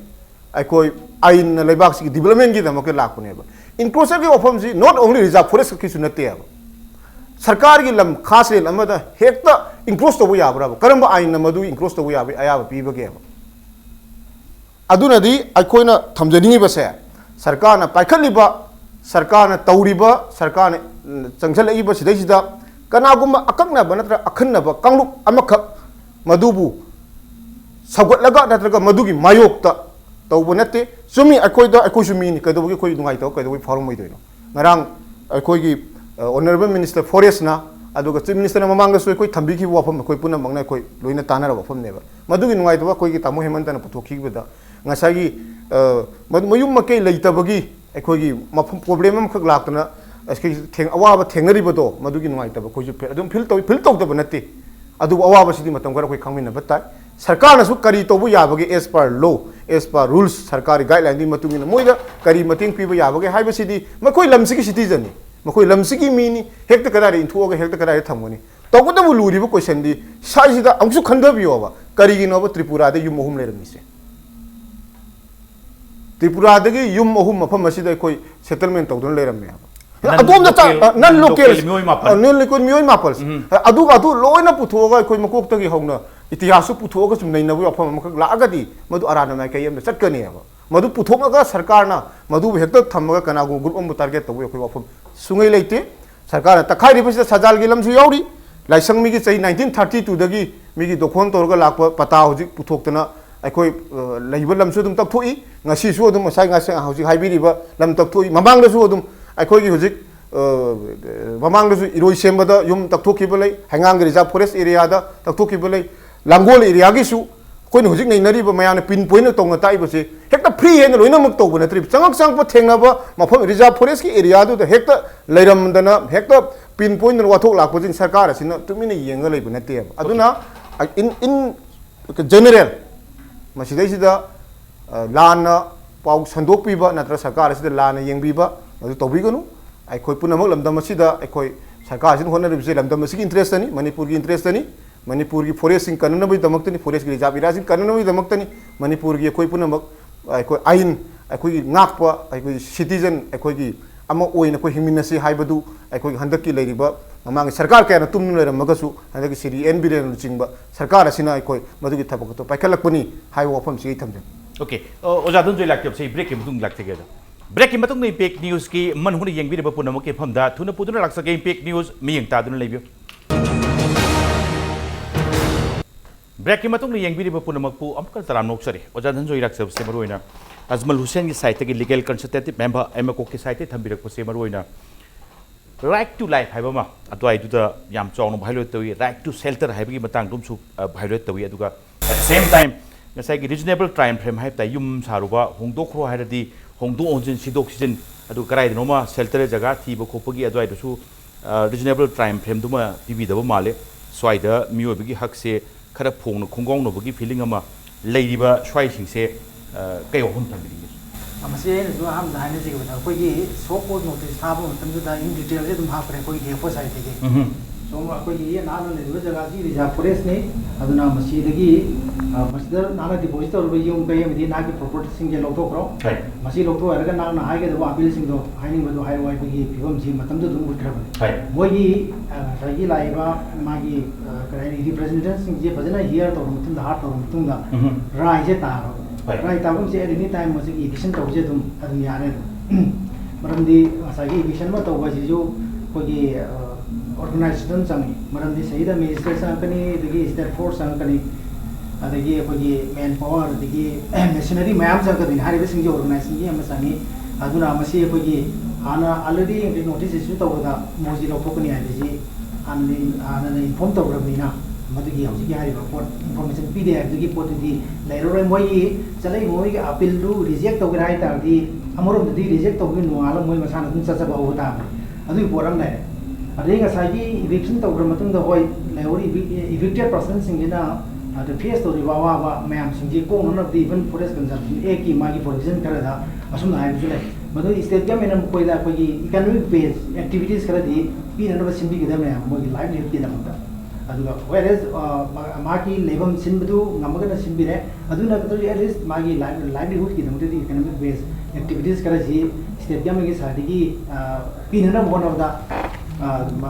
Speaker 5: ꯑꯩꯈꯣꯏ ꯑꯥꯏꯟꯅ ꯂꯩꯕꯥꯛꯁꯤꯒꯤ ꯗꯤꯕꯂꯞꯃꯦꯟꯒꯤꯗꯃꯛꯇ ꯂꯥꯛꯄꯅꯦꯕ ꯏꯟꯀ꯭ꯂꯣꯖꯔꯒꯤ ꯋꯥꯐꯝꯁꯤ ꯅꯣꯠ ꯑꯣꯟꯂꯤ ꯔꯤꯖꯥर्व ꯐꯣꯔꯦꯁ ꯈꯛꯀꯤꯁꯨ ꯅꯠꯇꯦꯕ सरकार की लम खास रेल हेक्ता इंक्रोज तब याब्राब करम आइन मधु इंक्रोज तब याब अयाब पीबगे अदुनदी अखोइना थमजनिबसे सरकार पाइखलिब सरकार तौरिब सरकार चंगसलइब सिदैसिदा कनागुम अकक्नब नत्र अखन्नब कांगलुप अमखक मधुबु सगटलगा नत्रगा मधुगी मायोक्ता तौब नते सुमी अखोइदा अखोइसु मीनि कदबगी अखोइ नुंगाइ तौ कदबगी फारमोइदोइनो ngarang अखोइगी ऑनरेबल मिनिस्टर फॉरेस्ट ना अदुगा चीफ मिनिस्टर ममांगसु अखोइ थंबिखि वाफम अखोइ पुना मंगना अखोइ लोइना तानारा वाफम नेबा मधुगी नुंगाइ तौ अखोइगी तामो हेमंतना पुथोखिबदा ngasagi mayum makai leitabagi अखोइगी मफम प्रॉब्लम अमखक लाक्तना अस्कि थेंग अवाबा थेंगरिबदो मधुगी नुंगाइ तब अखोइसु adum feel tau tब नते अदु अवाबा सिदि मतम खरा अखोइ खंमिनबा ताइ सरकार नसु करी तोबु याबगे as per law as per rules सरकारी गाइडलाइन दी मतुंगिन मोइदा करी मतिंग पीबो याबगे हाइबसिदी मखोय लमसिगी सिटीजन नि मखोय लमसिगी मीनी हेक्ट कदारे इंथुओगे हेक्ट कदारे थमगनी तोगदबु लुरिबो क्वेश्चन दी साइजिदा अंसु खंदबियोबा करीगिनोबो त्रिपुरा दे युम अहुम लेरमिसे त्रिपुरा दे युम अहुम मफम मसिदा कोई सेटलमेंट तौदन लेरमे अदोम दा नन लोकल मियोय मापल अदु लोइना पुथोगा कोई मकोक तगी होना इतिहास पुथोगा सुम नैनबु अफम मखक लागदी मदु अराना मै कयम चटकनी है मदु पुथोगा सरकार ना मदु हेक्ट थमगा कनागु ग्रुप अम टारगेट तबु कोई अफम सुंगै लेते सरकार तखाई रिबस सजाल गी लमसु याउरी लाइसंग मिगी चै 1932 दगी मिगी दोखोन तोरगा लाप पता होजिक पुथोक्तना अखोई लैब लमसु दुम तकथोई ngasisu dum sai ngasi hauji haibiriba lam taktoi mamang da su dum अखोई की हुजिक ममांग दसु इरोई सेमबदा युम तकथोखिबा लै हैंगांग रिजर्व फॉरेस्ट एरिया दा तकथोखिबा लै लांगोल एरिया गी सु कोइन हुजिक नैनरिबा मयान पिन पॉइंट तोंग ताइबसे हेक्टा फ्री हेन लोइना मक तोब नत्रि चंगक चंगप थेंगबा मफम रिजर्व फॉरेस्ट की एरिया दु हेक्टा लैरमदना हेक्टा पिन पॉइंट वाथोक लाखोजिन सरकार असिना तुमिना येंगा लैब नते अदुना इन जनरल मसिदैसिदा लाना पाउ संदोक पीबा नत्र सरकार असिदा लाना येंबीबा अदु तौबिगनु अखोई पुनमक लमदम असिदा अखोई सरकार सिन होनरिबसे लमदम असिगी इंटरेस्ट अनि मणिपुर की इंटरेस्ट अनि मणिपुर की फॉरेस्ट सिंग कननबई दमक्तनी फॉरेस्ट की रिजर्व एरिया सिंग कननबई दमक्तनी मणिपुर की अखोई पुनमक अखोई आइन अखोई नाकपा अखोई सिटीजन अखोई की अमा ओइन अखोई हिमिनसी हाइबदु अखोई हंदक की लेरिबा ममांग सरकार क्या तुम लेरमगसु हंदक सिरी एनबीरेन चिंगबा सरकार असिना अखोई मदुगी थबक तो पाइखलकपनी हाइ वफम सिगी थमजे
Speaker 1: ओके ओजा धनजोय लाक्तब से ब्रेक के मुतुंग लाक्तेगे ब्रेक की मतुंग इम्पैक्ट न्यूज की मनहुन येंगबिरबा पुनमक के फमदा थुना पुदुना लाक्सगे इम्पैक्ट न्यूज मियंग तादुना लेबियो ब्रेक की मतुंग येंगबिरबा पुनमक पु अमकल तराम नोक्सरे ओजा धनजोय लाक्सब से मरोइना अजमल हुसैन की साइट के लीगल कंसल्टेटिव मेंबर एमएमओकॉक की साइट थंबिरक से मरोइना राइट टू लाइफ हाइबमा अदवाइदुदा याम चावनो भाइलोट तवी राइट टू शेल्टर हाइबगी मतंग दुमसु भाइलोट तवी अदुगा at same time ngasai reasonable time frame hai ta yum saruba hongdokro hairadi hongdo onjin sidok sizin adu karai noma shelter jaga thiba khopagi adwai su reasonable time frame duma pibi daba male swaida miyobigi hak se khara phongno khongong no bagi feeling ama leidiba swai sing se kai hon thambi
Speaker 2: amase jo ham dhaine se bata koi gi so ko notice thabo matam da in detail je dum ha pare koi ge fo sai te so koi gi na no le jaga gi reserve forest ne aduna masi dagi मसीदर Nana deposit और यूम कई मदी ना की property सिंग जे लोटो करो मसी लोटो अरगा ना ना high के दो अपील सिंग दो हाइनिंग बदो हाई वाई की फिवम जी मतम दो दुम उठरा बने मोगी सही लाइबा मागी कराई रिप्रेजेंटेशन सिंग जे भजना हियर तो मतम दा हार्ट तो मतम दा राय जे ता राय ताबम से एनी टाइम मसी इविक्शन तो जे दुम अदम यारे मरमदी सही इविक्शन में तो बजी जो कोई ऑर्गेनाइजेशन संग मरमदी सही दा मजिस्ट्रेट संग कनी दगी स्टेट फोर्स संग कनी अदगी अखोगी मैन पावर अदगी मशीनरी मैम जगदिन हारिबे सिंग ऑर्गेनाइजेशन की अमसानी अदुना मसी अखोगी आना ऑलरेडी नोटिस इशू तौबदा मोजी लोथोकनी हारिजी आना इन्फॉर्म तौरबनिना मदगी हौजी हारिबा पोट इन्फॉर्मेशन पीदे अदगी पोटदी लेरोय मोई चलै मोई के अपील दु रिजेक्ट तौगरा हाइ तादी अमरोम दि रिजेक्ट तौगि नुआला मोई मसाना दुन चचबा होता अदुई पोरम ले अदे गसागी इविक्शन तौग्र मतुंग द होय लेवरी इविक्टेड पर्सन सिंगिना the face to the wawa मैम सिंजी को none of the even forest conservation act की मागी प्रोविजन कर दा असुम हाइ जुले मदो स्टेट गवर्नमेंट कोई दा कोई इकोनॉमिक बेस एक्टिविटीज कर दी पी नन सिंबी के दमे मोगी लाइवलीहुड की दमता अदुगा वेरेज मागी लेबम सिंबदु नमगना सिंबिरे अदुना कतो एटलीस्ट मागी लाइवलीहुड की दमते इकोनॉमिक बेस एक्टिविटीज कर जी स्टेट गवर्नमेंट की सादिगी पी नन वन ऑफ द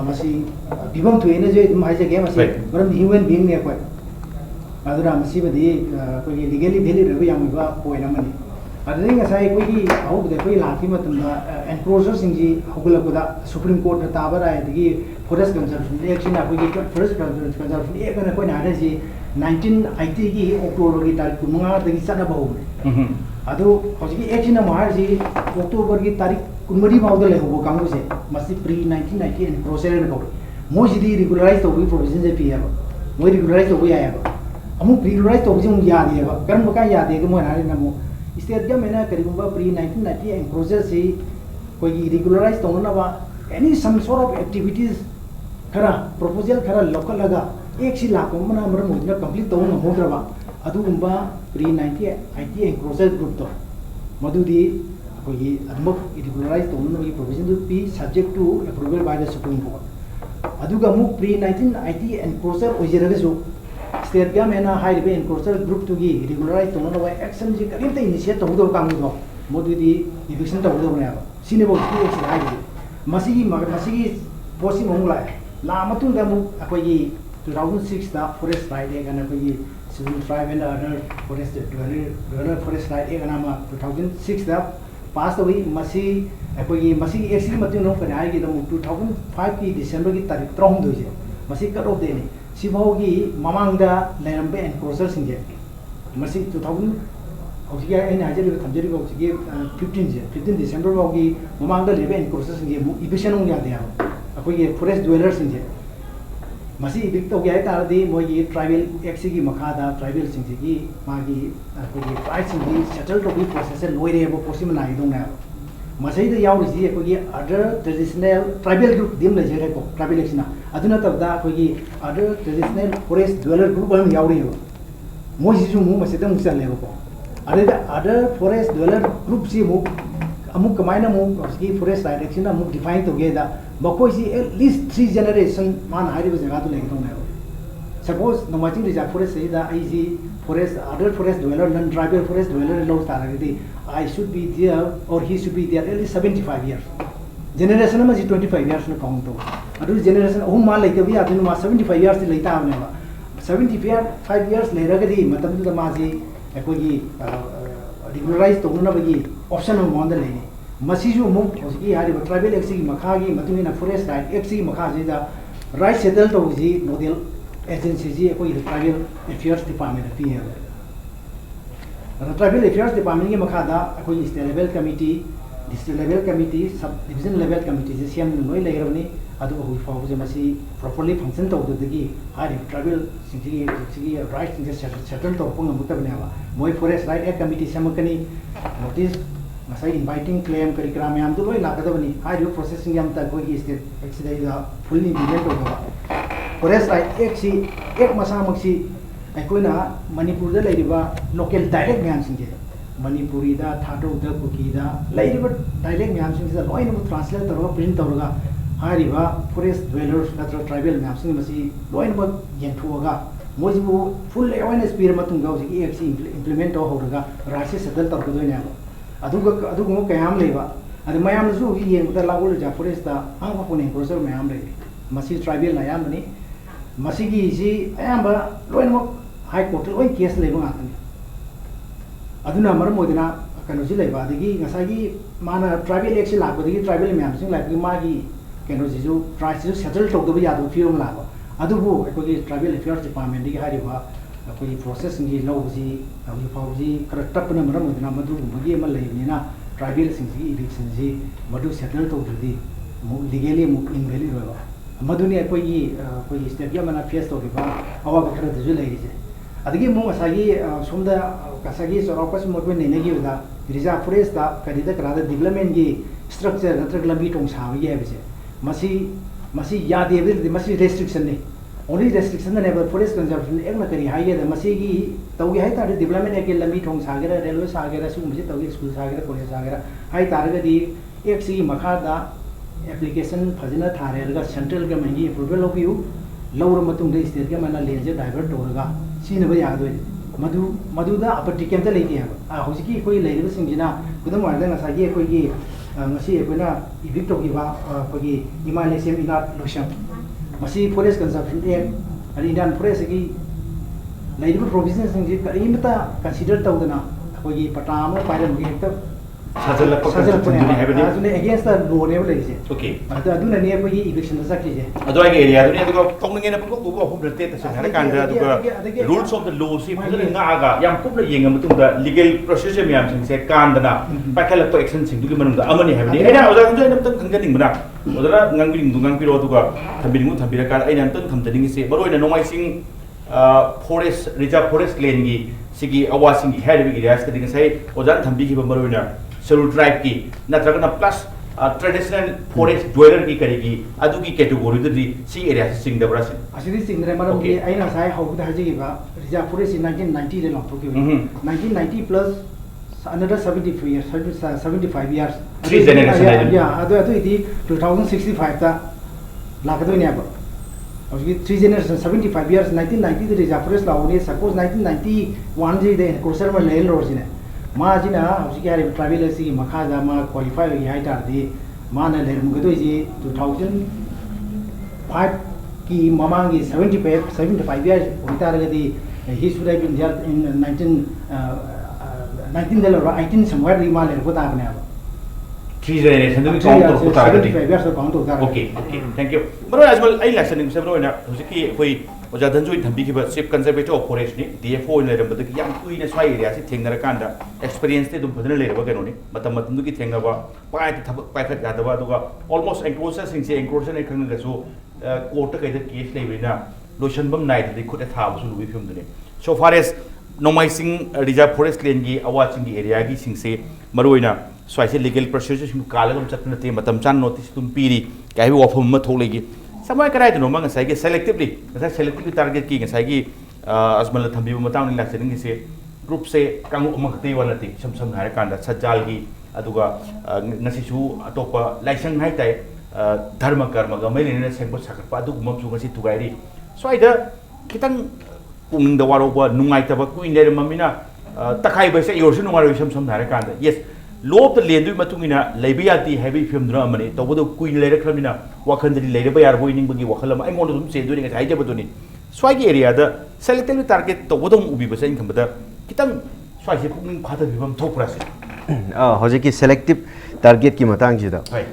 Speaker 2: मसी बिबम थुएने जो माइजे गेम असे मरम ह्यूमन बीइंग ने कोई अदुरा मसीबदी कोई लीगली वैलिड रब यामबा पॉइंट अमनी अदुनी ngasai कोई हाउ दे कोई लाथि मतमदा एनक्रोचर सिंजी हगुलकुदा सुप्रीम कोर्ट न ताबरा यदि फॉरेस्ट कंजर्वेशन एक्शन कोई फॉरेस्ट कंजर्वेशन एक न कोई नारे जी 1980 की अक्टोबर की तारीख 15 दगी सना बहु अदु हौजी एक्शन मार जी अक्टोबर की तारीख 19 माउद ले हो कांगो से मसी प्री 1990 एनक्रोचर न को मोजी रेगुलराइज तो भी प्रोविजन जे पिया मोई रेगुलराइज तो भी आया अमु रेगुलराइज तो भी याद है करम का याद है कि मोय नारे नमो स्टेट गवर्नमेंट करीबा प्री 1990 एनक्रोचर से कोई रेगुलराइज तो ना बा any some sort of activities खरा प्रपोजल खरा लोकल लगा एक सी लाख मना मरम होइना कंप्लीट तौ न होद्रबा अदुगुम्बा प्री 90 IT एनक्रोचर ग्रुप तो मधुदी अखोगी अदमक इरेगुलराइज तौनबगी प्रोविजन दु पी subject to approval by the supreme court अदुगा मु प्री 19 IT एनक्रोचर ओइजरगसु स्टेट गवर्नमेंट हाइरिबे एनक्रोचर ग्रुप तुगी इरेगुलराइज तौनबा एक्शन जी करिमते इनिशिएट तौदो कांगदो मधुदी इविक्शन तौदो बनेबा सिनेबो की एक्शन हाइरिबे मसीगी पोसी मंगला ला मतुंग दा मु अखोगी 2006 दा फॉरेस्ट राइट एक अन अखोगी Civil Tribe and other forest right एक नामा 2006 दा पास हुई मसी अखोगी मसी एक्सी मतिंग नो कनाई की दम 2005 की दिसंबर की तारीख 3 दोजे मसी कट ऑफ देने सिभाओगी ममांग दा लेरंबे एनक्रोचर सिंगे मसी 2000 हौजी आई ना हाजरी थमजरी को हौजी 15 दिसंबर बाउगी ममांग दा लेबे एनक्रोचर सिंगे इविक्शन हो यादे अखोगी फॉरेस्ट ड्वेलर सिंगे मसी इविक तो गया तारदी मोगी ट्राइबल एक्सी की मखादा ट्राइबल सिंगी मागी अखोगी ट्राइब सिंगी सेटल तो भी प्रोसेस लोइरे बो पोसिम नाइ दोंना मसई द यावरिजी अखोगी अदर ट्रेडिशनल ट्राइबल ग्रुप दिम लेजेरे को ट्राइबल एक्सना अदुना तबदा अखोगी other traditional forest dweller group हम यावरि हो मोजिजु मु मसेदा मुसले को अदर फॉरेस्ट ड्वेलर ग्रुप सी मु अमुक कमाइना मु उसकी फॉरेस्ट डायरेक्शन अमुक डिफाइन तो गेदा मकोई एटलीस्ट 3 जनरेशन मान हारिबे जगह तो लेके दंना सपोज नमाचिंग रिजर्व फॉरेस्ट से दा आईजी forest other forest dweller non tribal forest dweller लो तारगदी I should be there or he should be there at least 75 years generation में 25 इयर्स न काउंट तो अदु जनरेशन ओम मान लेके भी अदु मा 75 इयर्स लेता आबनेबा 75 इयर्स लेरगदी मतलब तो माजी अकोगी रेगुलराइज तौनबगी ऑप्शन मोंद लेने मसीजु मुक होगी हारिबा ट्राइबल एक्सी की मखागी मतुंगिना फॉरेस्ट राइट एक्सी की मखा जेदा राइट सेटल तौजी नोडल एजेंसी जी कोई ट्राइबल अफेयर्स डिपार्टमेंट पी है ट्राइबल अफेयर्स डिपार्टमेंट की मखादा कोई state level committee district level committee sub division level committee जे सेम नोय लेगरबनी अदु होई फाउ जे मसी प्रॉपर्ली फंक्शन तौदगी हारि ट्राइबल सिंगी राइट सिंगे सेटल तो पंग मुतबनेवा मोय फॉरेस्ट राइट एक कमिटी समकनी नोटिस मसाई इनवाइटिंग क्लेम करी क्राम याम तो लोई लागदबनी हारि प्रोसेसिंग याम तक कोई स्टेट एक्सीडेंट फुल्ली इंप्लीमेंट होगा फॉरेस्ट राइट एक मसा मक्सी अकोइना मणिपुर दा लेरिबा लोकल डायरेक्ट म्याम सिंगे मणिपुरी दा थाटो दा कुकी दा लेरिबा डायरेक्ट म्याम सिंगे लोइन मु ट्रांसलेट तरो प्रिंट तरोगा हारिबा फॉरेस्ट ड्वेलर्स नत्र ट्राइबल म्याम सिंगे मसी लोइन मु येंथुगा मोजिबु फुल अवेयरनेस पीर मतुंगा होजी एक्सी इंप्लीमेंट तो होरगा राशि सेटल तरोदोइना अदुगुम कयाम लेबा अदु मयाम जु येंगदा लागोल जा फॉरेस्ट दा हांग कोने प्रोसेस मयाम ले मसी ट्राइबल नायाम बनी मसीगी जी अयाम लोइन मु हाई कोर्ट लोइन केस लेबा गातनी अदुना मरम मोदिना कनोजी लेबा दगी ngसागी माना ट्राइबल एक्सी लागबदगी ट्राइबल म्याम सिंग लाइक मागी कनोजी जो ट्राइब सेटल तौदबा यादो फियम लाबा अदुबु अकोगी ट्राइबल अफेयर्स डिपार्टमेंट दी हारिबा अकोगी प्रोसेस की लौजी अबु फाउजी कर टपना मरम मोदिना मदुगुमगी अमा लेबनिना ट्राइबल सिंगी इविक्शन जी मदु सेटल तौददी लीगली मु इनवैलिड होबा मदुनी कोई स्टेट गवर्नमेंट फेस तौरिबा अवाब खर दजु लेरिजे अदगी मु ngसागी सोमदा कसगी सरोपस मोटवे नेनेगी उदा रिजर्व फॉरेस्ट दा कदिदा करादा डेवलपमेंट की स्ट्रक्चर नत्रक लंबी टोंग साबगी हैबसे मसी यादे बिल मसी रेस्ट्रिक्शन ने ओनली रेस्ट्रिक्शन ने फॉरेस्ट कंजर्वेशन एक न करी हाइए द मसी की तौगी हाइ तार डेवलपमेंट एक लंबी टोंग सागेरा रेलवे सागेरा सु मुझे तौगी स्कूल सागेरा कॉलेज सागेरा हाइ तारगदी एक सी मखादा एप्लीकेशन फजना थारेरगा सेंट्रल गवर्नमेंट की अप्रूवल होबियु लौर मतुंग स्टेट गवर्नमेंट लेंजे डाइवर्ट तोरगा सिनबा यादोय मधुदा अपट्टी केमता लेके है हौजिकी कोई लेरिबा सिंगिना गुदम वारदा ngसागी कोई ngasi कोइना इविक तोगिबा कोई इमालेसियम इनाट लोशन मसी फॉरेस्ट कंजर्वेशन एक्ट अनि इंडियन फॉरेस्ट की लेरिबा प्रोविजन सिंगी करिमता कंसीडर तौदना कोई पटाम पाइरम की हेक्टर साजलपने हाइबदि अदुने अगेंस्ट द लॉ ने लेजे ओके अदुना ने कोई इविक्शन सकिजे
Speaker 1: अदुआगे एरिया दुनी अदुगा तोंगने ने पंगो दुगो होम रते तसे हर कांदा अदुगा रूल्स ऑफ द लॉ सी फजन नागा याम कुपला येंगा मतुंदा लीगल प्रोसीजर म्याम सिंग से कांदना पाखल तो एक्शन सिंग दुगी मनुंदा अमनि हाइबदि एना ओजा गुजै नमतन खंगनिंग बना ओदरा ngangbing dungang piro अदुगा थंबिनिंगु थंबिरा का एना नमतन खमतनिंग से बरोइना नोमाइ सिंग फॉरेस्ट रिजर्व फॉरेस्ट लैंड की सिगी अवासिंग की हेड एरियास कदिंग से ओजान थंबि की बरोइना शेड्यूल ट्राइब की नत्रगना plus traditional forest dweller ki karigi adu ki category du di si area sing da brasin
Speaker 2: asidi singre maram
Speaker 1: Okay.
Speaker 2: ki aina sai hauda haji ba reserve forest in 1990 de long toki 1990 plus another 75 years 75 years
Speaker 1: Three generation
Speaker 2: yeah adu idi 2065 ta lakadoi ne ba okay 3 generation 75 years 1990 de reserve forest laune suppose 1991 je de conservator nail road ne ma jina hausi hari travel si makha da ma qualify gi hai tar de ma na le mu gadoi ji 2005 ki mamang gi 75 years utar ga di he should have been there in 19 de la 18 somewhere di ma le ko ta ne
Speaker 1: 3 generation du count to ta ga di
Speaker 2: 75 years count to ta
Speaker 1: okay okay thank you bro Ajmal ai lesson ning sebro na husiki koi oja Dhananjoy thambi ki ba chief conservator of forest ni DFO in leram badaki yam kui na swai area si thengna kanda experience te dum phadana le ba keno ni matam matam du ki thenga ba pai ta thab pai khat ga da ba duga almost encroachers sing se encroacher ne khang ga so court ta kai da case le bina lotion bam nai de khut tha ba su lu film du ne so far as nomai sing reserve forest land gi awaching gi area gi sing se maroina swai se legal procedure sing kala gam chatna te matam chan notice tum piri kai bi wafam ma thok legi samai karai to ma ngai gi selectively ngai selectively target ki ngai gi Ajmal thambi ba matang ni laksani gi se group se kangu ma khati wala ti sam hai kanda sajal gi aduga ngasi su atopa laisang hai tai dharma karma ga mai ne sengbo sakap pa du mam su ngasi tugai ri swai da kitang pung da waro ba nungai ta ba kuin le mamina takai ba se yorsu nungai sam hai kanda yes lob the lendu matungina lebiati heavy film dra mani to bodo kuin le rakhamina wakhan di le ba yar boining bagi wakhalam ai mon dum se duri ngai haija baduni swagi area da selective target to bodom ubi ba sain khambada kitang swai se pung khata bibam thopra se
Speaker 3: hoje ki selective target ki matang ji da
Speaker 1: Hai.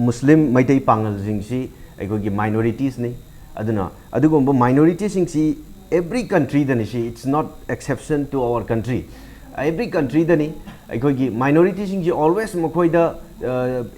Speaker 3: Muslim maitai pangal jing si aiko gi minorities ni aduna adugomba minorities sing si every country da ni si it's not exception to our country every country da ni aiko gi minorities sing ji always makoi da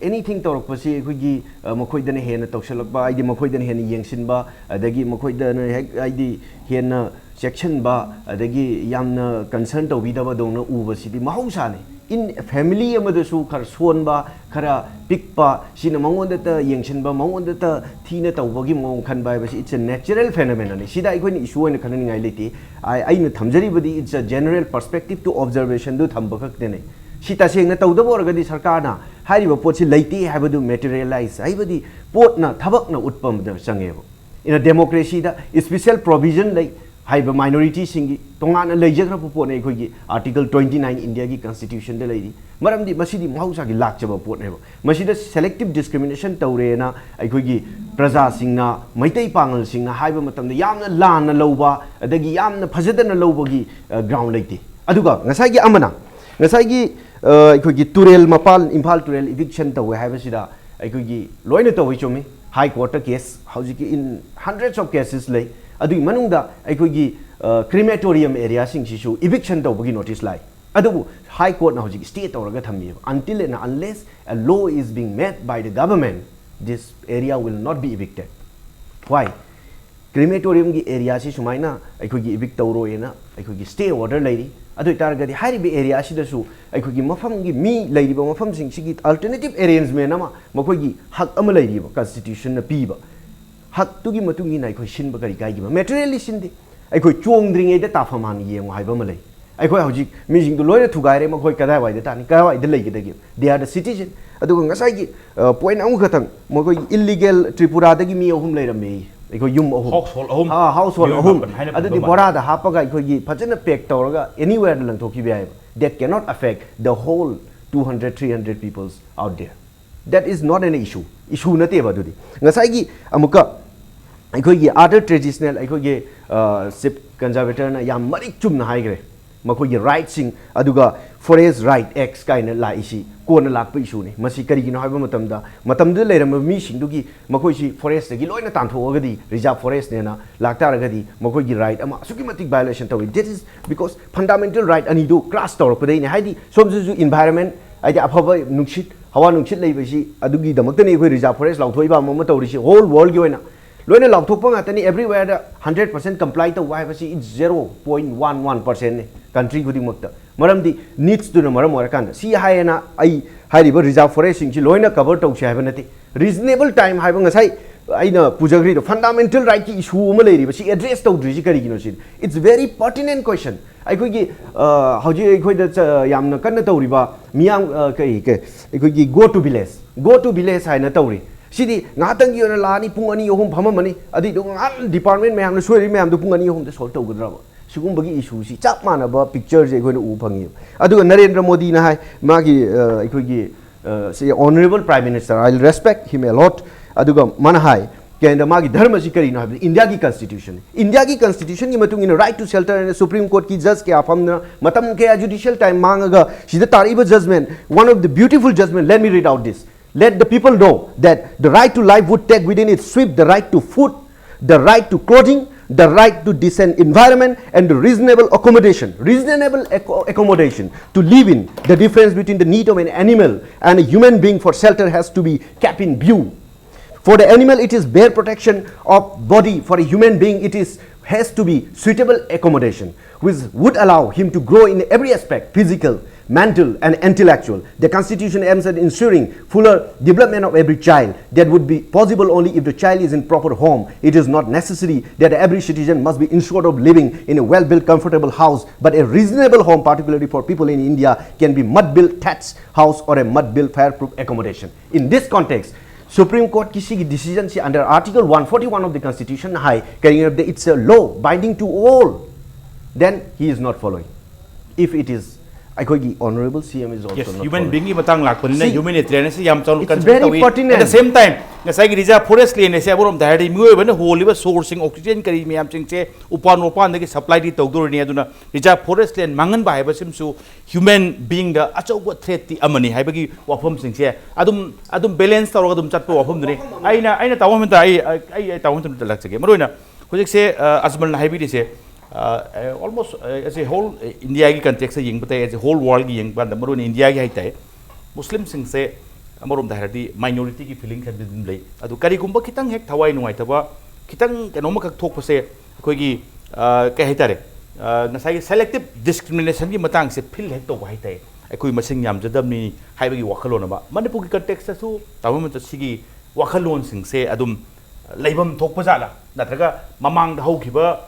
Speaker 3: anything torok pasi aiko gi makoi da ne hena toksalak ba idi makoi da ne hena yengsin ba adagi makoi da ne idi hena section ba adagi yamna concern to bi da ba dong na u ba si di mahausa ne in family amada su khar son ba khara pick ba sina mangon da yengsin ba mangon da thina tawbagi mong khan ba it's a natural phenomenon sida ikoi ni issue ne khan ni ngai leti ai na thamjari badi it's a general perspective to observation do thamba khak ne sita seng na tawda bor ga di sarkar na hari ba pot si leiti ha ba du materialize ai badi pot na thabak na utpam da sange in a democracy da special provision like हाइब minority सिंगी तोंगाना लेजग्रा पोने अखोगी article 29 India की constitution दे लेदी मरमदी मसीदी महौसा की लाक्चब पोने मसीदा सेलेक्टिव डिस्क्रिमिनेशन तौरेना अखोगी प्रजा सिंगना मैतै पांगल सिंगना हाइब मतमदा यामना लाना लौबा अदगी यामना फजदना लौबगी ग्राउंड लेती अदुगा ngसाई की अमना ngसाई की अखोगी तुरेल मपाल इंफाल तुरेल इविक्शन तौवे हाइबसिदा अखोगी लोइना तौवे चोमी हाई कोर्ट केस हौजिकी इन हंड्रेड्स ऑफ केसेस ले अदुई मनुंगदा अखोगी क्रिमेटोरियम एरिया सिंगसिसु इविक्शन तौबगी नोटिस लाई अदुबु हाई कोर्ट ना हौजिकी स्टे तौरगा थम्मी until and unless a law is being met by the government this area will not be evicted why crematorium gi area si sumaina अखोगी evict तौरोयना अखोगी स्टे ऑर्डर लैरी अदुई तारगदी हारिबे एरिया सिदसु अखोगी मफम gi मी लैरिबा मफम सिंगसिगी अल्टरनेटिव अरेंजमेंट अमा मखोगी हक अमा लैरिबा कॉन्स्टिट्यूशन ना पीबा हक तुगी मतुंगी ना अखोई सिन बकरी गाइगी मेटेरियली सिनदे अखोई चोंद्रिङै दा ताफमान येंगो हाइबा मलै अखोई हौजिक मिजिंग दु लोइना थुगाइरे मखोई कदाय वाइदा तानि कदाय वाइदा लैगेदगी दे आर द सिटिजन अदुगा ngसाई पॉइंट अमु खतंग मखोई इल्लीगल त्रिपुरा दगी मी अहुम लैरमे अखोई युम अहुम हाउस होल्ड अहुम अदुदि बोरा दा हापगा अखोई फजन पैक तौरगा एनीवेयर लंथोकी बियाय that cannot affect the whole 200-300 peoples out there that is not an issue nate ba dudi ngasai gi amuka akhoi gi other traditional akhoi gi sip conservator na yam marik chum na haigre makhoi gi right sing aduga forest right x kaina la isi kona lak pa issue ni masi kari gi no haiba matam da leiram mi sing dugi makhoi si forest gi loina tan thoga di reserve forest ne na lakta raga di makhoi gi right ama suki matik violation tawi that is because fundamental right ani do class tawra pa dei ne haidi somju environment aidi afaba nukshit hawa nungchit leibasi adugi damakta ni khoi reserve forest lauthoiba mama tawrisi whole world gi oina loina lauthokpa ngata ni everywhere 100% comply to why basi it's 0.11% ne
Speaker 6: country khudingmakta maramdi needs to na maram orakanda si hayana ai hairiba reserve forest sing chi loina cover tawse habanati reasonable time haiba ngasai aina pujagri do fundamental right ki issue uma leiri si address tawdri si kari gino sin it's very pertinent question aikoi gi hauji aikoi da yamna kanna tawriba miyam kai ke aikoi gi go to village haina tawri sidi ngatang gi na lani pung ani ohum phamamani adi do ngal department mayam na suiri mayam do pung ani ohum da solve tawgudraba sigumba gi issue si chap manaba picture je aikoi na u phangi adu Narendra Modi na hai magi aikoi gi say honorable prime minister I'll respect him a lot aduga manahai kenda magi dharma si kari na India ki constitution ki matung in right to shelter and Supreme Court ki judge ke apamna matam ke judicial time mangaga sida tariba judgment one of the beautiful judgment let me read out this let the people know that the right to life would take within its sweep the right to food the right to clothing the right to decent environment and the reasonable accommodation to live in the difference between the need of an animal and a human being for shelter has to be kept in view. For the animal, it is bare protection of body. For a human being, has to be suitable accommodation, which would allow him to grow in every aspect, physical, mental, and intellectual. The Constitution aims at ensuring fuller development of every child. That would be possible only if the child is in proper home. It is not necessary that every citizen must be ensured of living in a well-built, comfortable house, but a reasonable home, particularly for people in India, can be mud-built thatched house or a mud-built fireproof accommodation. In this context, Supreme Court kisi decision under Article 141 of the Constitution high carrying up it's a law binding to all. Then he is not following. If it is, I could honorable CM is also
Speaker 1: yes,
Speaker 6: not
Speaker 1: human
Speaker 6: following.
Speaker 1: being matang lakpani humanitarian si yam chon
Speaker 6: It's very pertinent.
Speaker 1: At the same time, ngasai reserve forest land se aborom da hadi muwe bana holiba sourcing oxygen kari mi am chingche upan da supply di tawdur ni aduna reserve forest land mangan ba haiba simsu human being da achau threat ti amani haiba gi wafam singse adum balance tawra adum chatpo wafam dune aina tawam ta ai tawam tu lakse ge maroina hojik se Ajmal na haibi di se almost as a whole India ki context se yeng batai as a whole world ki yeng ban maroina India ki haitai Muslim singse amarom da haradi minority ki feeling kan din lei adu kari gumba kitang hek thawai nuai taba kitang kanoma ka thok pase koi gi ka haitare nasai selective discrimination ki matang se feel hek to haitai akoi masing yam jadam ni haibagi wakhalon ba Manipur ki context su tawam ta sigi wakhalon sing se adum leibam thok pa jala natraga mamang da haukiba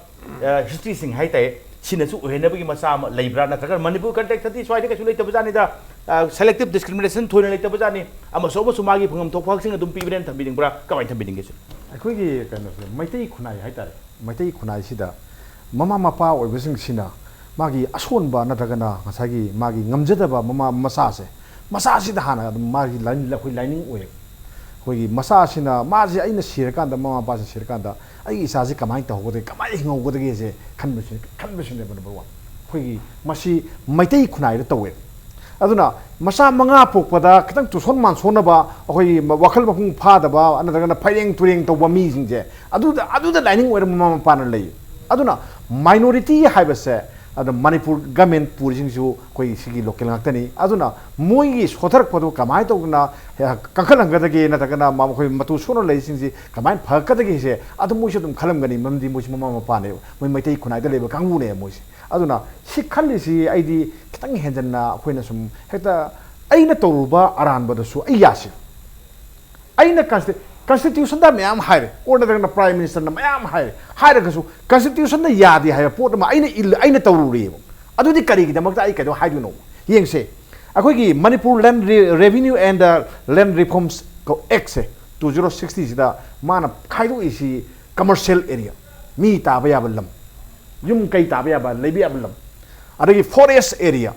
Speaker 1: history sing haitai sinasu ohenabagi masa leibra natraga Manipur context ti swai ka sulai tabajani da selective discrimination thoina lei tabajani ama soba sumagi phangam thokphak sing adum pibren thambiding bra kamai thambiding ge
Speaker 4: ꯑꯩꯈꯣꯏꯒꯤ ꯀꯩꯅꯣꯁꯦ ꯃꯩꯇꯩ ꯈꯨꯟꯅꯥꯏ ꯍꯥꯏꯇꯥꯔꯦ ꯃꯩꯇꯩ ꯈꯨꯟꯅꯥꯏꯁꯤꯗ ꯃꯃꯥ ꯃꯄꯥ ꯑꯣꯏꯕꯁꯤꯡꯁꯤꯅ ꯃꯥꯒꯤ ꯑꯁꯣꯟꯕ ꯅꯠꯇ꯭ꯔꯒꯅ ꯉꯁꯥꯏꯒꯤ ꯃꯥꯒꯤ ꯉꯝꯖꯗꯕ ꯃꯃꯥ ꯃꯆꯥꯁꯤꯗ ꯍꯥꯟꯅ ꯑꯗꯨꯝ ꯃꯥꯒꯤ ꯑꯩꯈꯣꯏ ꯂꯥꯏꯅꯤꯡ ꯑꯣꯏ ꯑꯩꯈꯣꯏꯒꯤ ꯃꯆꯥꯁꯤꯅ ꯃꯥꯁꯦ ꯑꯩꯅ ꯁꯤꯔꯀꯥꯟꯗ ꯃꯃꯥ ꯃꯄꯥꯁꯦ ꯁꯤꯔꯀꯥꯟꯗ ꯑꯩꯒꯤ ꯏꯆꯥꯁꯤ ꯀꯃꯥꯏꯅ ꯇꯧꯍꯧꯒꯗꯒꯦ ꯀꯃꯥꯏꯅ ꯍꯤꯡꯍꯧꯒꯗꯒꯦꯁꯦ ꯈꯟꯕꯁꯤꯅꯦꯕ ꯅꯝꯕꯔ ꯋꯥꯟ ꯑꯩꯈꯣꯏꯒꯤ ꯃꯁꯤ ꯃꯩꯇꯩ ꯈꯨꯟꯅꯥꯏꯗ ꯇꯧꯋꯦ aduna masa manga pokpada kitang tuson manson ba akoi wakal mapung phadaba anadagana phairing turing to bami jingje aduda lining oir mama pana lei aduna minority haibase adu Manipur government purising ju koi sigi local ngaktani aduna moi sotharak padu kamai to na kankalangadage na tagana ma koi matu sono lei singji kamai phakadage se adu moi dum khalam gani mamdi moi mama pane moi maitai khunai da leba kangu ne moi aduna si khalisi aidi kitang henjanna khoina sum heta aina toruba aranba da su ayasi aina constitution da mayam haire order da prime minister na mayam haire ga su constitution da yadi haire pot ma aina toruri adu di kari gi damak da ai ka do haidu no yengse akoi gi Manipur land revenue and land reforms act 2060 sida mana khaidu isi commercial area mi ta ba yabalam yum kai ta ba yaba lebi yabalam adagi forest area